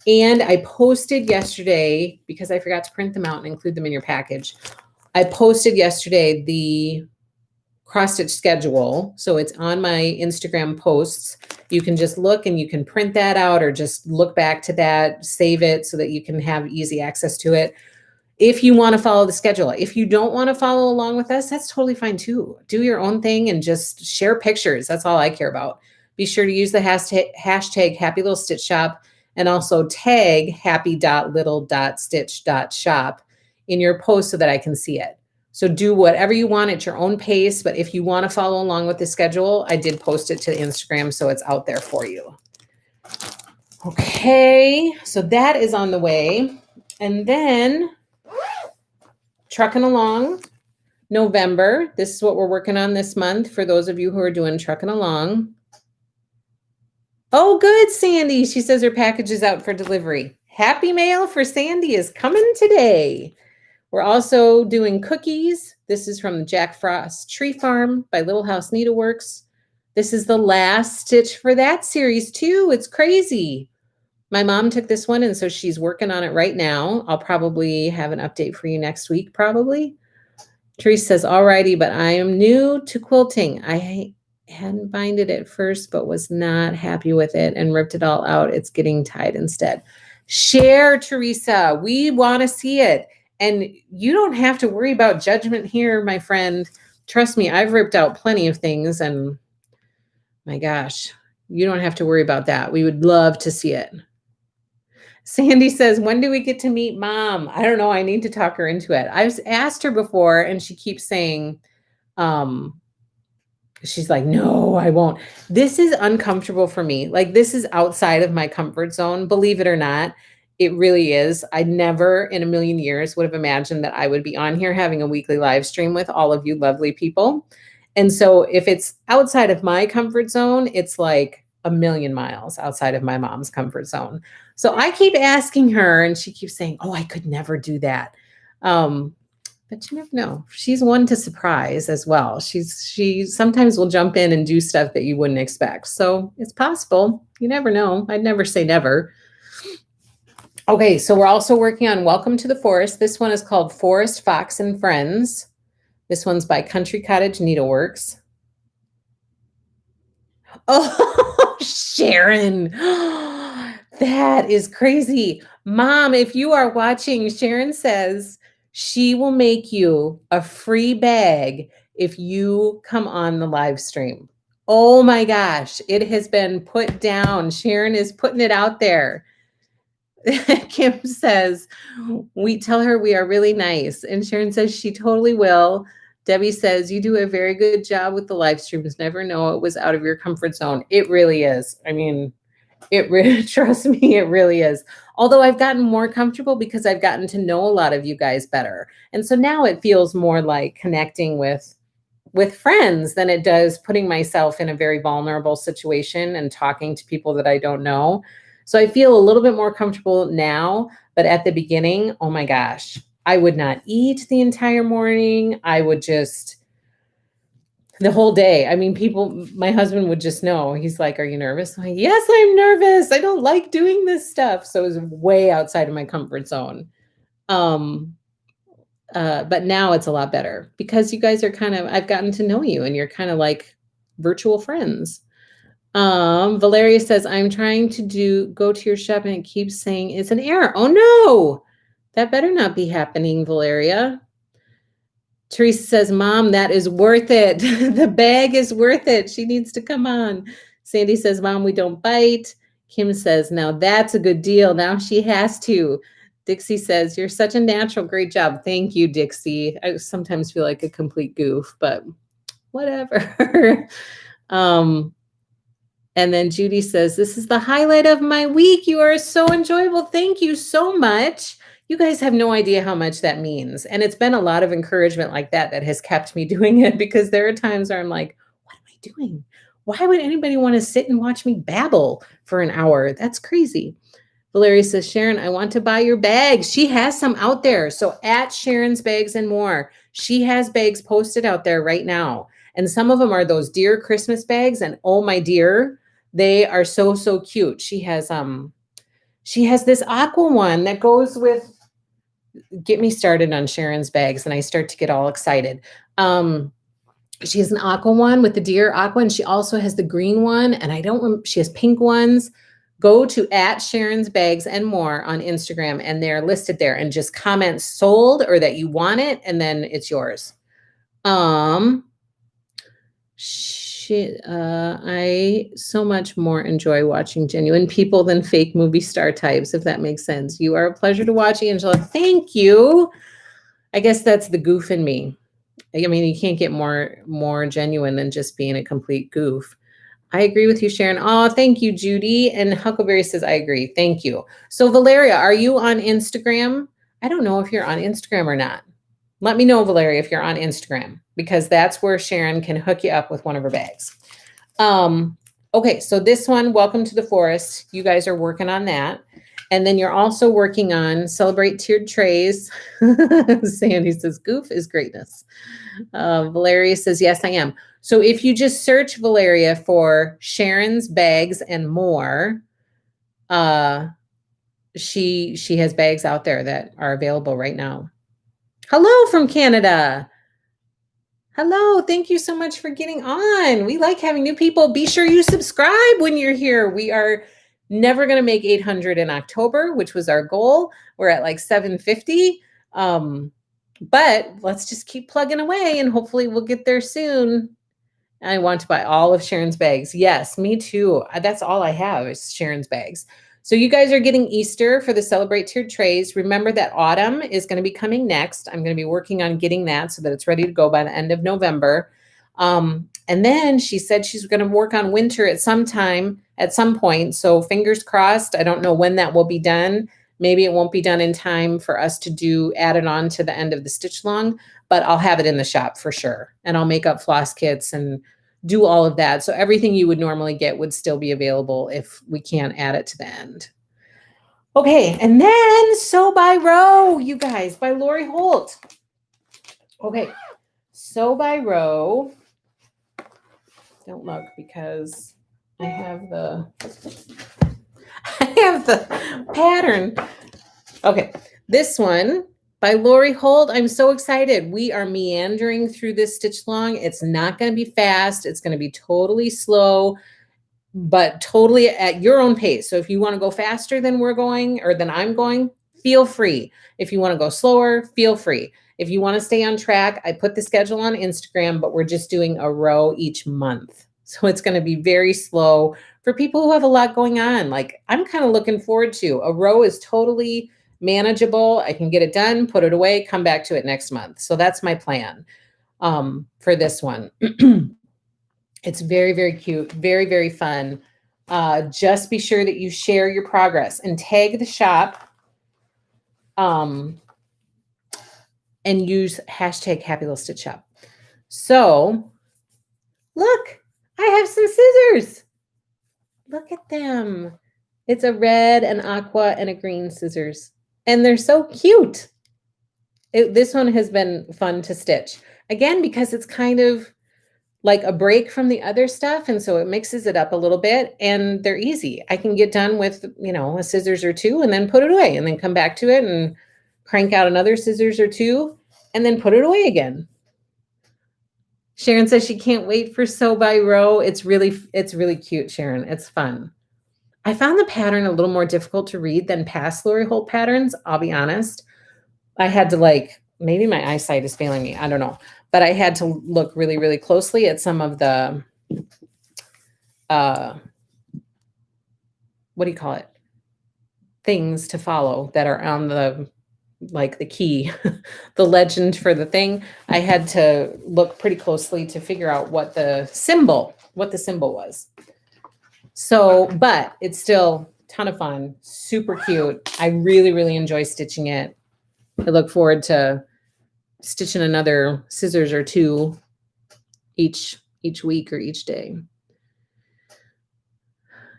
And I posted yesterday, because I forgot to print them out and include them in your package, I posted yesterday the cross-stitch schedule. So it's on my Instagram posts. You can just look and you can print that out, or just look back to that, save it so that you can have easy access to it. If you want to follow the schedule. If you don't want to follow along with us, that's totally fine too. Do your own thing and just share pictures. That's all I care about. Be sure to use the hashtag Happy Little Stitch Shop, and also tag happy.little.stitch.shop in your post so that I can see it. So do whatever you want at your own pace. But if you want to follow along with the schedule, I did post it to Instagram, so it's out there for you. Okay, so that is on the way. And then Truckin' Along, November. This is what we're working on this month for those of you who are doing Truckin' Along. Oh, good, Sandy. She says her package is out for delivery. Happy mail for Sandy is coming today. We're also doing cookies. This is from the Jack Frost Tree Farm by Little House Needleworks. This is the last stitch for that series too. It's crazy. My mom took this one, and so she's working on it right now. I'll probably have an update for you next week, probably. Therese says, alrighty, but I am new to quilting. hadn't binded it first, but was not happy with it and ripped it all out. It's getting tied instead. Share, Teresa. We want to see it. And you don't have to worry about judgment here, my friend. Trust me, I've ripped out plenty of things, and my gosh, you don't have to worry about that. We would love to see it. Sandy says, when do we get to meet Mom? I don't know. I need to talk her into it. I've asked her before, and she keeps saying, she's like, no, I won't. This is uncomfortable for me. Like, this is outside of my comfort zone. Believe it or not, it really is. I never in a million years would have imagined that I would be on here having a weekly live stream with all of you lovely people. And so if it's outside of my comfort zone, it's like a million miles outside of my mom's comfort zone. So I keep asking her, and she keeps saying, oh, I could never do that. But you never know. She's one to surprise as well. She sometimes will jump in and do stuff that you wouldn't expect. So it's possible. You never know. I'd never say never. Okay, so we're also working on Welcome to the Forest. This one is called Forest Fox and Friends. This one's by Country Cottage Needleworks. Oh, Sharon. That is crazy. Mom, if you are watching, Sharon says she will make you a free bag if you come on the live stream. Oh my gosh, it has been put down. Sharon is putting it out there. Kim says, we tell her we are really nice. And Sharon says she totally will. Debbie says, you do a very good job with the live streams. Never know it was out of your comfort zone. It really is. I mean, it really, trust me, it really is. Although I've gotten more comfortable because I've gotten to know a lot of you guys better. And so now it feels more like connecting with friends than it does putting myself in a very vulnerable situation and talking to people that I don't know. So I feel a little bit more comfortable now, but at the beginning, oh my gosh, I would not eat the entire morning. I would just, the whole day. I mean, people, my husband would just know. He's like, are you nervous? I'm like, yes, I'm nervous. I don't like doing this stuff. So it was way outside of my comfort zone. But now it's a lot better because you guys are kind of, I've gotten to know you and you're kind of like virtual friends. Valeria says, I'm trying to go to your shop and it keeps saying it's an error. Oh no, that better not be happening, Valeria. Teresa says, Mom, that is worth it. The bag is worth it. She needs to come on. Sandy says, Mom, we don't bite. Kim says, now that's a good deal. Now she has to. Dixie says, you're such a natural. Great job. Thank you, Dixie. I sometimes feel like a complete goof, but whatever. And then Judy says, this is the highlight of my week. You are so enjoyable. Thank you so much. You guys have no idea how much that means. And it's been a lot of encouragement like that that has kept me doing it, because there are times where I'm like, what am I doing? Why would anybody want to sit and watch me babble for an hour? That's crazy. Valeria says, Sharon, I want to buy your bags. She has some out there. So at Sharon's Bags and More, she has bags posted out there right now. And some of them are those dear Christmas bags. And oh my dear, they are so, so cute. She has this aqua one that goes with, get me started on Sharon's bags and I start to get all excited. She has an aqua one with the deer aqua, and she also has the green one, and she has pink ones. Go to at Sharon's Bags and More on Instagram, and they're listed there, and just comment sold or that you want it, and then it's yours. I so much more enjoy watching genuine people than fake movie star types, if that makes sense. You are a pleasure to watch, Angela. Thank you. I guess that's the goof in me. I mean, you can't get more genuine than just being a complete goof. I agree with you, Sharon. Oh, thank you, Judy. And Huckleberry says, I agree. Thank you. So Valeria, are you on Instagram? I don't know if you're on Instagram or not. Let me know, Valeria, if you're on Instagram, because that's where Sharon can hook you up with one of her bags. Okay, so this one, Welcome to the Forest. You guys are working on that. And then you're also working on Celebrate Tiered Trays. Sandy says, goof is greatness. Valeria says, yes, I am. So if you just search, Valeria, for Sharon's Bags and More, she has bags out there that are available right now. Hello from Canada. Hello, thank you so much for getting on. We like having new people. Be sure you subscribe when you're here. We are never going to make 800 in October, which was our goal. We're at like 750. But let's just keep plugging away and hopefully we'll get there soon. I want to buy all of Sharon's bags. Yes, me too. That's all I have is Sharon's bags. So you guys are getting Easter for the Celebrate Tiered Trays. Remember that autumn is going to be coming next. I'm going to be working on getting that so that it's ready to go by the end of November. And then she said she's going to work on winter at some time, at some point. So fingers crossed. I don't know when that will be done. Maybe it won't be done in time for us to add it on to the end of the stitch along, but I'll have it in the shop for sure. And I'll make up floss kits and do all of that. So everything you would normally get would still be available if we can't add it to the end. Okay, and then Sew by Row, you guys, by Lori Holt. Okay, Sew by Row. Don't look because I have the pattern. Okay, this one by Lori Holt. I'm so excited. We are meandering through this stitch along. It's not going to be fast. It's going to be totally slow, but totally at your own pace. So if you want to go faster than we're going or than I'm going, feel free. If you want to go slower, feel free. If you want to stay on track, I put the schedule on Instagram, but we're just doing a row each month. So it's going to be very slow for people who have a lot going on. Like I'm kind of looking forward to a row is totally manageable. I can get it done, put it away, come back to it next month. So that's my plan for this one. It's very, very cute, very, very fun. Just be sure that you share your progress and tag the shop and use hashtag Happy Little Stitch Shop. So look, I have some scissors. Look at them. It's a red, an aqua, and a green scissors. And they're so cute. This one has been fun to stitch. Again, because it's kind of like a break from the other stuff. And so it mixes it up a little bit and they're easy. I can get done with, a scissors or two and then put it away and then come back to it and crank out another scissors or two and then put it away again. Sharon says she can't wait for Sew by Row. It's really cute, Sharon. It's fun. I found the pattern a little more difficult to read than past Lori Holt patterns. I'll be honest. I had to maybe my eyesight is failing me. I don't know. But I had to look really, really closely at some of the, what do you call it? Things to follow that are on the key, the legend for the thing. I had to look pretty closely to figure out what the symbol was. So, but it's still a ton of fun, super cute. I really, really enjoy stitching it. I look forward to stitching another scissors or two each week or each day.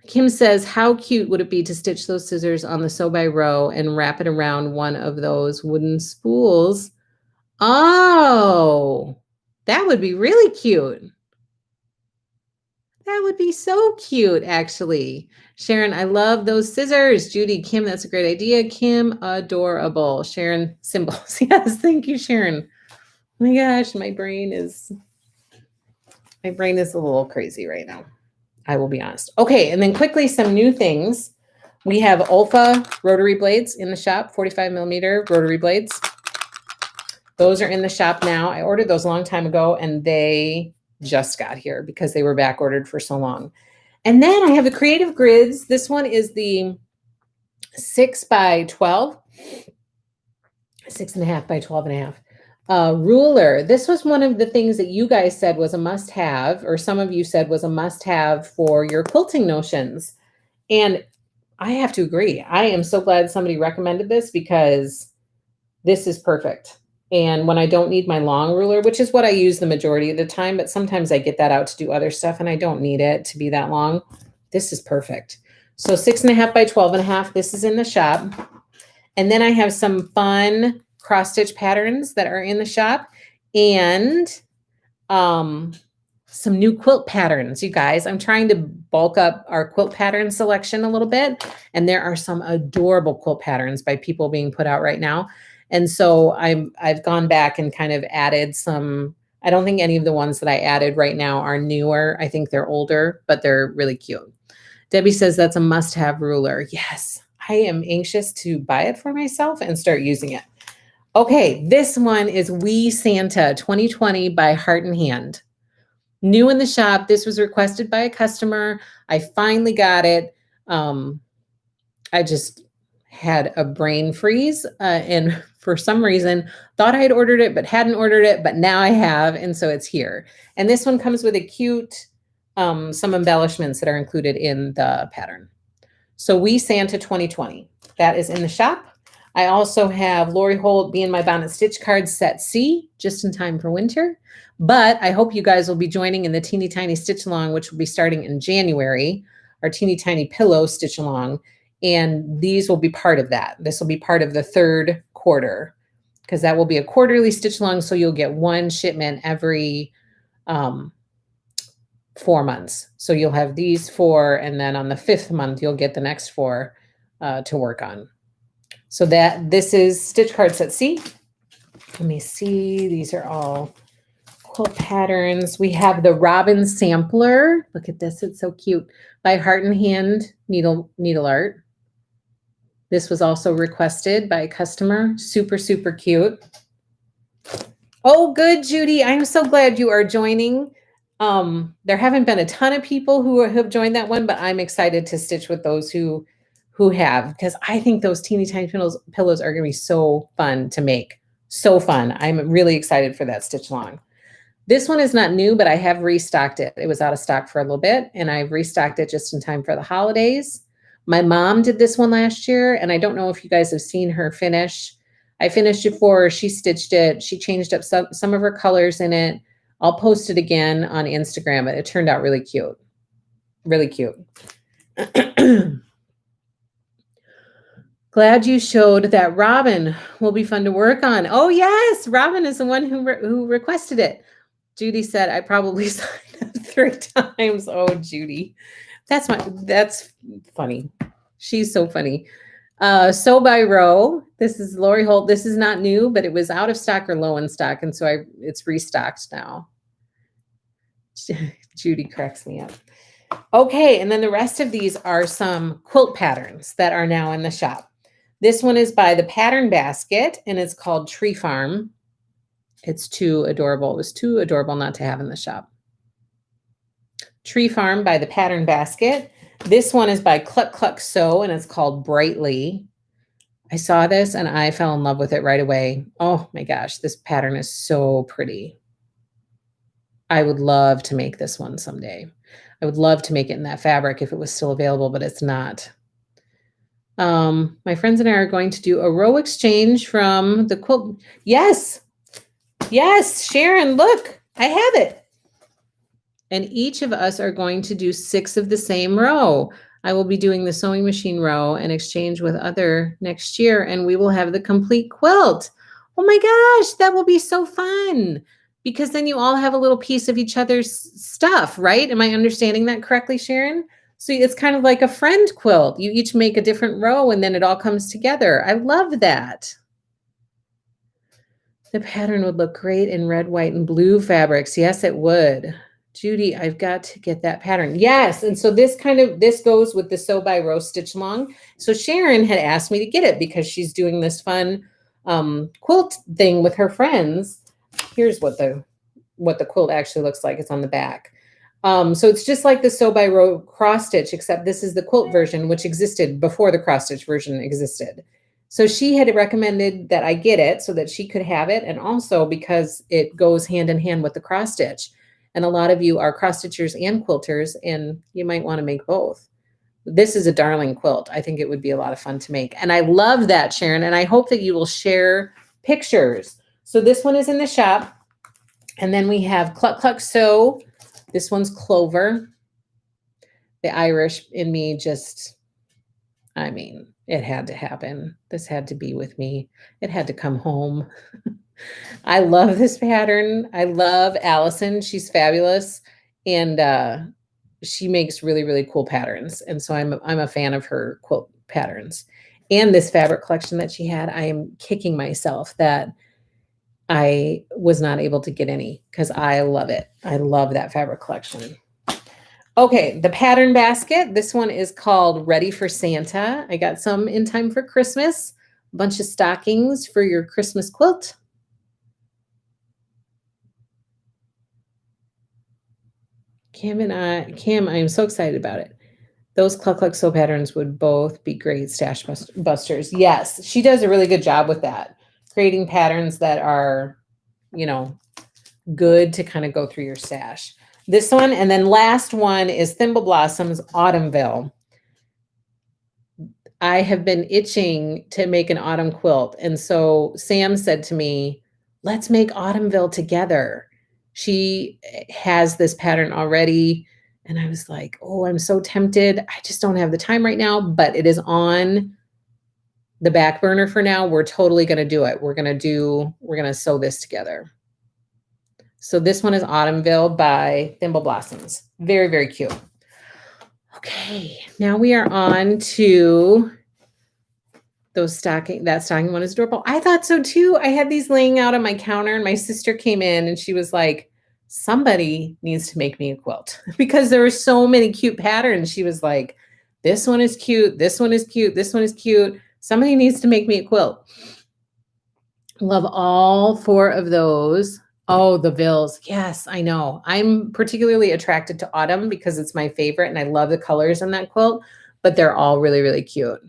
Kim says, how cute would it be to stitch those scissors on the Sew by Row and wrap it around one of those wooden spools? Oh, that would be really cute. That would be so cute, actually. Sharon, I love those scissors. Judy, Kim, that's a great idea. Kim, adorable. Sharon, symbols. Yes, thank you, Sharon. Oh my gosh, my brain is a little crazy right now. I will be honest. Okay, and then quickly, some new things. We have Olfa rotary blades in the shop, 45 millimeter rotary blades. Those are in the shop now. I ordered those a long time ago, and they just got here because they were back ordered for so long. And then I have the Creative Grids. This one is the 6 by 12, 6.5 by 12.5 ruler. This was one of the things that you guys said was a must-have, or some of you said was a must-have for your quilting notions. And I have to agree. I am so glad somebody recommended this because this is perfect. And when I don't need my long ruler, which is what I use the majority of the time, but sometimes I get that out to do other stuff and I don't need it to be that long. This is perfect. So 6.5 by 12.5. This is in the shop. And then I have some fun cross stitch patterns that are in the shop and some new quilt patterns, you guys. I'm trying to bulk up our quilt pattern selection a little bit. And there are some adorable quilt patterns by people being put out right now. And so I've gone back and kind of added some, I don't think any of the ones that I added right now are newer. I think they're older, but they're really cute. Debbie says that's a must-have ruler. Yes, I am anxious to buy it for myself and start using it. Okay, this one is Wee Santa 2020 by Heart and Hand. New in the shop. This was requested by a customer. I finally got it. I just had a brain freeze and for some reason thought I had ordered it, but hadn't ordered it, but now I have. And so it's here. And this one comes with a cute, some embellishments that are included in the pattern. So Wee Santa 2020, that is in the shop. I also have Lori Holt Be in My Bonnet Stitch Cards Set C, just in time for winter. But I hope you guys will be joining in the Teeny Tiny Stitch Along, which will be starting in January, our Teeny Tiny Pillow Stitch Along. And these will be part of that. This will be part of the third quarter because that will be a quarterly stitch along. So you'll get one shipment every 4 months. So you'll have these 4, and then on the 5th month, you'll get the next 4 to work on. So this is Stitch Card Set C. Let me see. These are all quilt patterns. We have the Robin Sampler. Look at this. It's so cute. By Heart and Hand Needle Art. This was also requested by a customer. Super, super cute. Oh, good, Judy. I'm so glad you are joining. There haven't been a ton of people who have joined that one, but I'm excited to stitch with those who have, because I think those teeny tiny pillows are going to be so fun to make. So fun. I'm really excited for that stitch along. This one is not new, but I have restocked it. It was out of stock for a little bit, and I've restocked it just in time for the holidays. My mom did this one last year, and I don't know if you guys have seen her finish. I finished it for her. She stitched it. She changed up some of her colors in it. I'll post it again on Instagram. It turned out really cute. Really cute. Glad you showed that. Robin will be fun to work on. Oh, yes. Robin is the one who requested it. Judy said, I probably signed up 3 times. Oh, Judy. That's funny. She's so funny. Sew by Row. This is Lori Holt. This is not new, but it was out of stock or low in stock. And so it's restocked now. Judy cracks me up. Okay. And then the rest of these are some quilt patterns that are now in the shop. This one is by the Pattern Basket, and it's called Tree Farm. It's too adorable. It was too adorable not to have in the shop. Tree Farm by the Pattern Basket. This one is by Cluck Cluck Sew, and it's called Brightly. I saw this and I fell in love with it right away. Oh my gosh, this pattern is so pretty. I would love to make this one someday. I would love to make it in that fabric if it was still available, but it's not. My friends and I are going to do a row exchange from the quilt. Yes. Yes, Sharon, look, I have it. And each of us are going to do 6 of the same row. I will be doing the sewing machine row and exchange with other next year, and we will have the complete quilt. Oh my gosh, that will be so fun, because then you all have a little piece of each other's stuff, right? Am I understanding that correctly, Sharon? So it's kind of like a friend quilt. You each make a different row and then it all comes together. I love that. The pattern would look great in red, white, and blue fabrics. Yes, it would. Judy, I've got to get that pattern. Yes. And so this goes with the Sew by Row Stitch Along. So Sharon had asked me to get it because she's doing this fun quilt thing with her friends. Here's what the quilt actually looks like. It's on the back. So it's just like the Sew by Row cross stitch, except this is the quilt version, which existed before the cross stitch version existed. So she had recommended that I get it so that she could have it. And also because it goes hand in hand with the cross stitch. And a lot of you are cross stitchers and quilters, and you might want to make both. This is a darling quilt. I think it would be a lot of fun to make. And I love that, Sharon. And I hope that you will share pictures. So this one is in the shop. And then we have Cluck Cluck Sew. This one's Clover. The Irish in me just, I mean, it had to happen. This had to be with me. It had to come home. I love this pattern. I love Allison. She's fabulous. And she makes really, really cool patterns. And so I'm a fan of her quilt patterns. And this fabric collection that she had, I am kicking myself that I was not able to get any because I love it. I love that fabric collection. Okay, the pattern basket. This one is called Ready for Santa. I got some in time for Christmas. A bunch of stockings for your Christmas quilt. Kim, I am so excited about it. Those Cluck Cluck Sew patterns would both be great stash busters. Yes, she does a really good job with that. Creating patterns that are, you know, good to kind of go through your stash. This one, and then last one is Thimble Blossoms Autumnville. I have been itching to make an autumn quilt. And so Sam said to me, let's make Autumnville together. She has this pattern already. And I was like, oh, I'm so tempted. I just don't have the time right now, but it is on the back burner for now. We're totally going to do it. We're going to sew this together. So this one is Autumnville by Thimble Blossoms. Very, very cute. Okay, now we are on to those stocking. That stocking one is adorable. I thought so too. I had these laying out on my counter and my sister came in and she was like, somebody needs to make me a quilt because there were so many cute patterns. She was like, this one is cute. This one is cute. This one is cute. Somebody needs to make me a quilt. Love all 4 of those. Oh, the Vills. Yes, I know. I'm particularly attracted to autumn because it's my favorite and I love the colors in that quilt, but they're all really, really cute.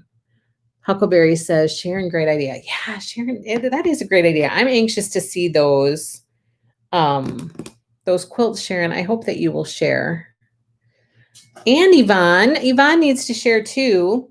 Huckleberry says, Sharon, great idea. Yeah, Sharon, that is a great idea. I'm anxious to see those quilts, Sharon. I hope that you will share. And Yvonne needs to share too.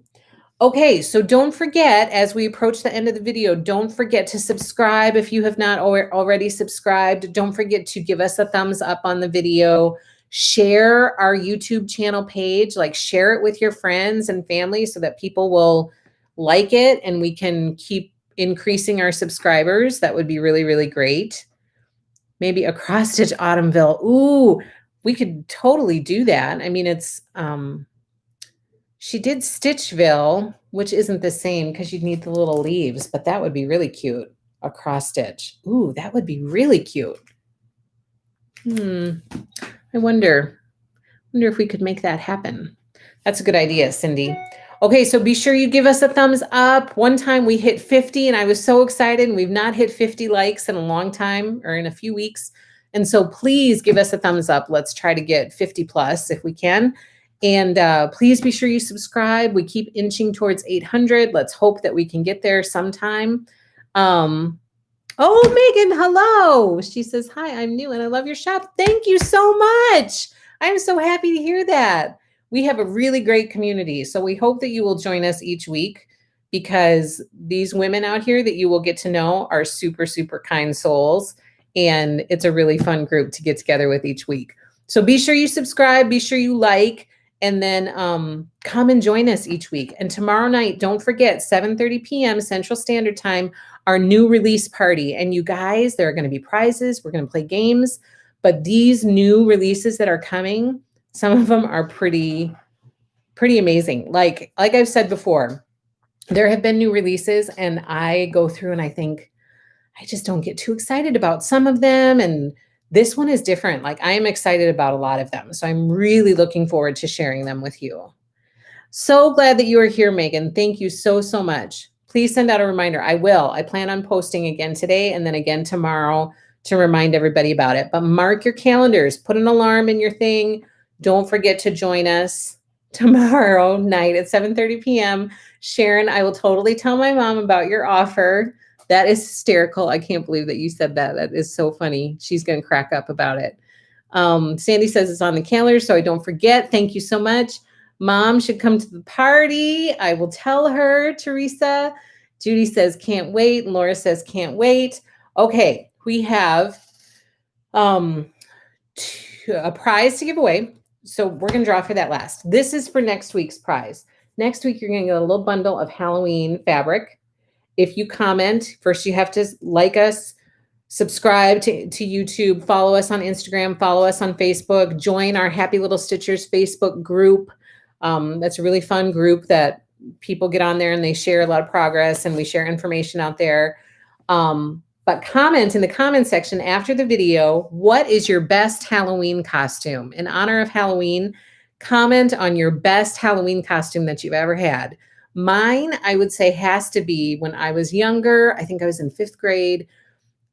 Okay, so don't forget, as we approach the end of the video, don't forget to subscribe if you have not already subscribed. Don't forget to give us a thumbs up on the video. Share our YouTube channel page, like share it with your friends and family so that people will like it and we can keep increasing our subscribers. That would be really, really great. Maybe a cross stitch Autumnville. Ooh, we could totally do that. I mean, it's she did Stitchville, which isn't the same because you'd need the little leaves, but that would be really cute. A cross stitch. Ooh, that would be really cute. I wonder if we could make that happen. That's a good idea, Cindy. Okay, so be sure you give us a thumbs up. One time we hit 50 and I was so excited, and we've not hit 50 likes in a long time or in a few weeks. And so please give us a thumbs up. Let's try to get 50 plus if we can. And please be sure you subscribe. We keep inching towards 800. Let's hope that we can get there sometime. Oh, Megan, hello. She says, hi, I'm new and I love your shop. Thank you so much. I'm so happy to hear that. We have a really great community. So we hope that you will join us each week because these women out here that you will get to know are super, super kind souls. And it's a really fun group to get together with each week. So be sure you subscribe, be sure you like, and then come and join us each week. And tomorrow night, don't forget, 7:30 p.m. Central Standard Time, our new release party. And you guys, there are going to be prizes. We're going to play games. But these new releases that are coming, some of them are pretty amazing. Like I've said before, there have been new releases and I go through and I think, I just don't get too excited about some of them. And this one is different. Like I am excited about a lot of them. So I'm really looking forward to sharing them with you. So glad that you are here, Megan. Thank you so, so much. Please send out a reminder. I will. I plan on posting again today and then again tomorrow to remind everybody about it. But mark your calendars. Put an alarm in your thing. Don't forget to join us tomorrow night at 7:30 p.m. Sharon, I will totally tell my mom about your offer. That is hysterical. I can't believe that you said that. That is so funny. She's going to crack up about it. Sandy says it's on the calendar, so I don't forget. Thank you so much. Mom should come to the party. I will tell her, Teresa. Judy says can't wait. Laura says can't wait. Okay, we have a prize to give away. So we're going to draw for that last. This is for next week's prize. Next week, you're going to get a little bundle of Halloween fabric. If you comment, first you have to like us, subscribe to YouTube, follow us on Instagram, follow us on Facebook, join our Happy Little Stitchers Facebook group. That's a really fun group that people get on there and they share a lot of progress and we share information out there. But comment in the comment section after the video, what is your best Halloween costume? In honor of Halloween, comment on your best Halloween costume that you've ever had. Mine, I would say, has to be when I was younger. I think I was in 5th grade.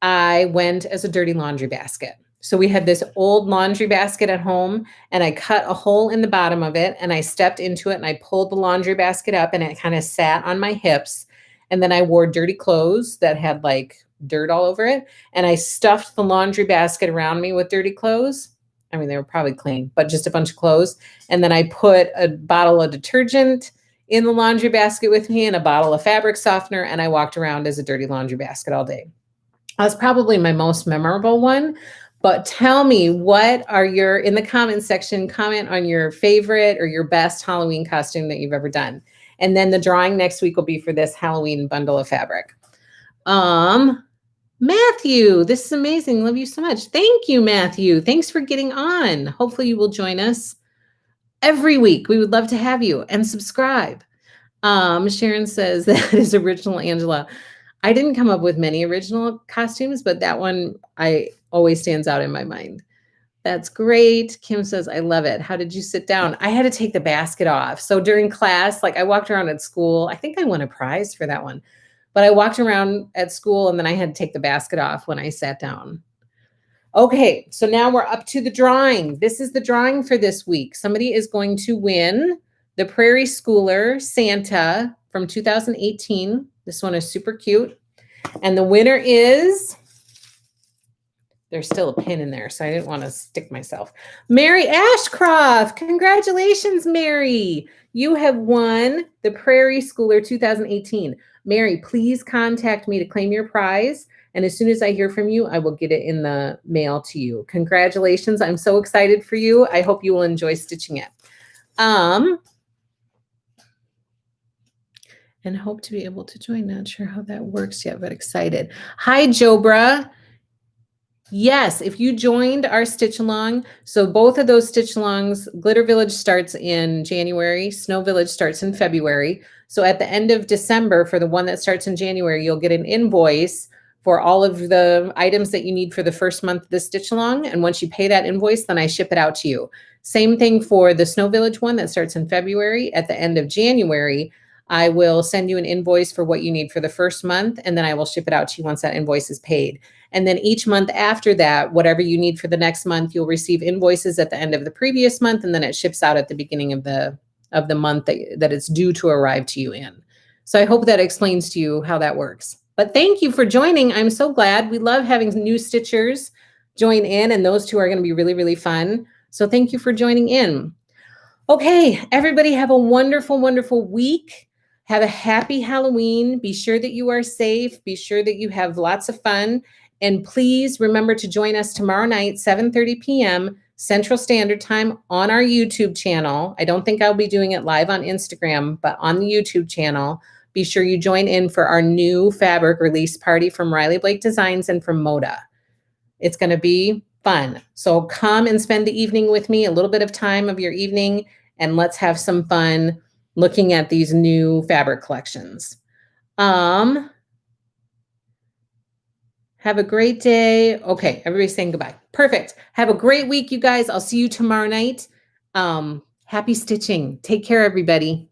I went as a dirty laundry basket. So we had this old laundry basket at home, and I cut a hole in the bottom of it, and I stepped into it, and I pulled the laundry basket up, and it kind of sat on my hips. And then I wore dirty clothes that had like dirt all over it, and I stuffed the laundry basket around me with dirty clothes. I mean, they were probably clean, but just a bunch of clothes. And then I put a bottle of detergent in the laundry basket with me and a bottle of fabric softener, and I walked around as a dirty laundry basket all day. That's probably my most memorable one. But tell me, what are your, in the comment section, comment on your favorite or your best Halloween costume that you've ever done. And then the drawing next week will be for this Halloween bundle of fabric. Matthew, this is amazing. Love you so much. Thank you, Matthew. Thanks for getting on. Hopefully you will join us every week. We would love to have you, and subscribe. Sharon says that is original, Angela. I didn't come up with many original costumes, but that one always stands out in my mind. That's great. Kim says, I love it. How did you sit down? I had to take the basket off. So during class, like I walked around at school. I think I won a prize for that one. But I walked around at school, and then I had to take the basket off when I sat down. Okay, so now we're up to the drawing. This is the drawing for this week. Somebody is going to win the Prairie Schooler Santa from 2018. This one is super cute. And the winner is, there's still a pin in there, so I didn't want to stick myself. Mary Ashcroft. Congratulations, Mary. You have won the Prairie Schooler 2018. Mary, please contact me to claim your prize. And as soon as I hear from you, I will get it in the mail to you. Congratulations. I'm so excited for you. I hope you will enjoy stitching it. And hope to be able to join. Not sure how that works yet, but excited. Hi, Jobra. Yes, if you joined our Stitch Along, so both of those Stitch Alongs, Glitter Village starts in January, Snow Village starts in February. So at the end of December, for the one that starts in January, you'll get an invoice for all of the items that you need for the first month of the Stitch Along. And once you pay that invoice, then I ship it out to you. Same thing for the Snow Village one that starts in February. At the end of January, I will send you an invoice for what you need for the first month, and then I will ship it out to you once that invoice is paid. And then each month after that, whatever you need for the next month, you'll receive invoices at the end of the previous month, and then it ships out at the beginning of the month that it's due to arrive to you in. So I hope that explains to you how that works. But thank you for joining. I'm so glad. We love having new stitchers join in, and those two are going to be really, really fun. So thank you for joining in. Okay, everybody have a wonderful, wonderful week. Have a happy Halloween. Be sure that you are safe. Be sure that you have lots of fun. And please remember to join us tomorrow night, 7:30 p.m. Central Standard Time on our YouTube channel. I don't think I'll be doing it live on Instagram, but on the YouTube channel. Be sure you join in for our new fabric release party from Riley Blake Designs and from Moda. It's going to be fun. So come and spend the evening with me, a little bit of time of your evening, and let's have some fun looking at these new fabric collections. Have a great day. Okay, everybody's saying goodbye. Perfect. Have a great week, you guys. I'll see you tomorrow night. Happy stitching. Take care, everybody.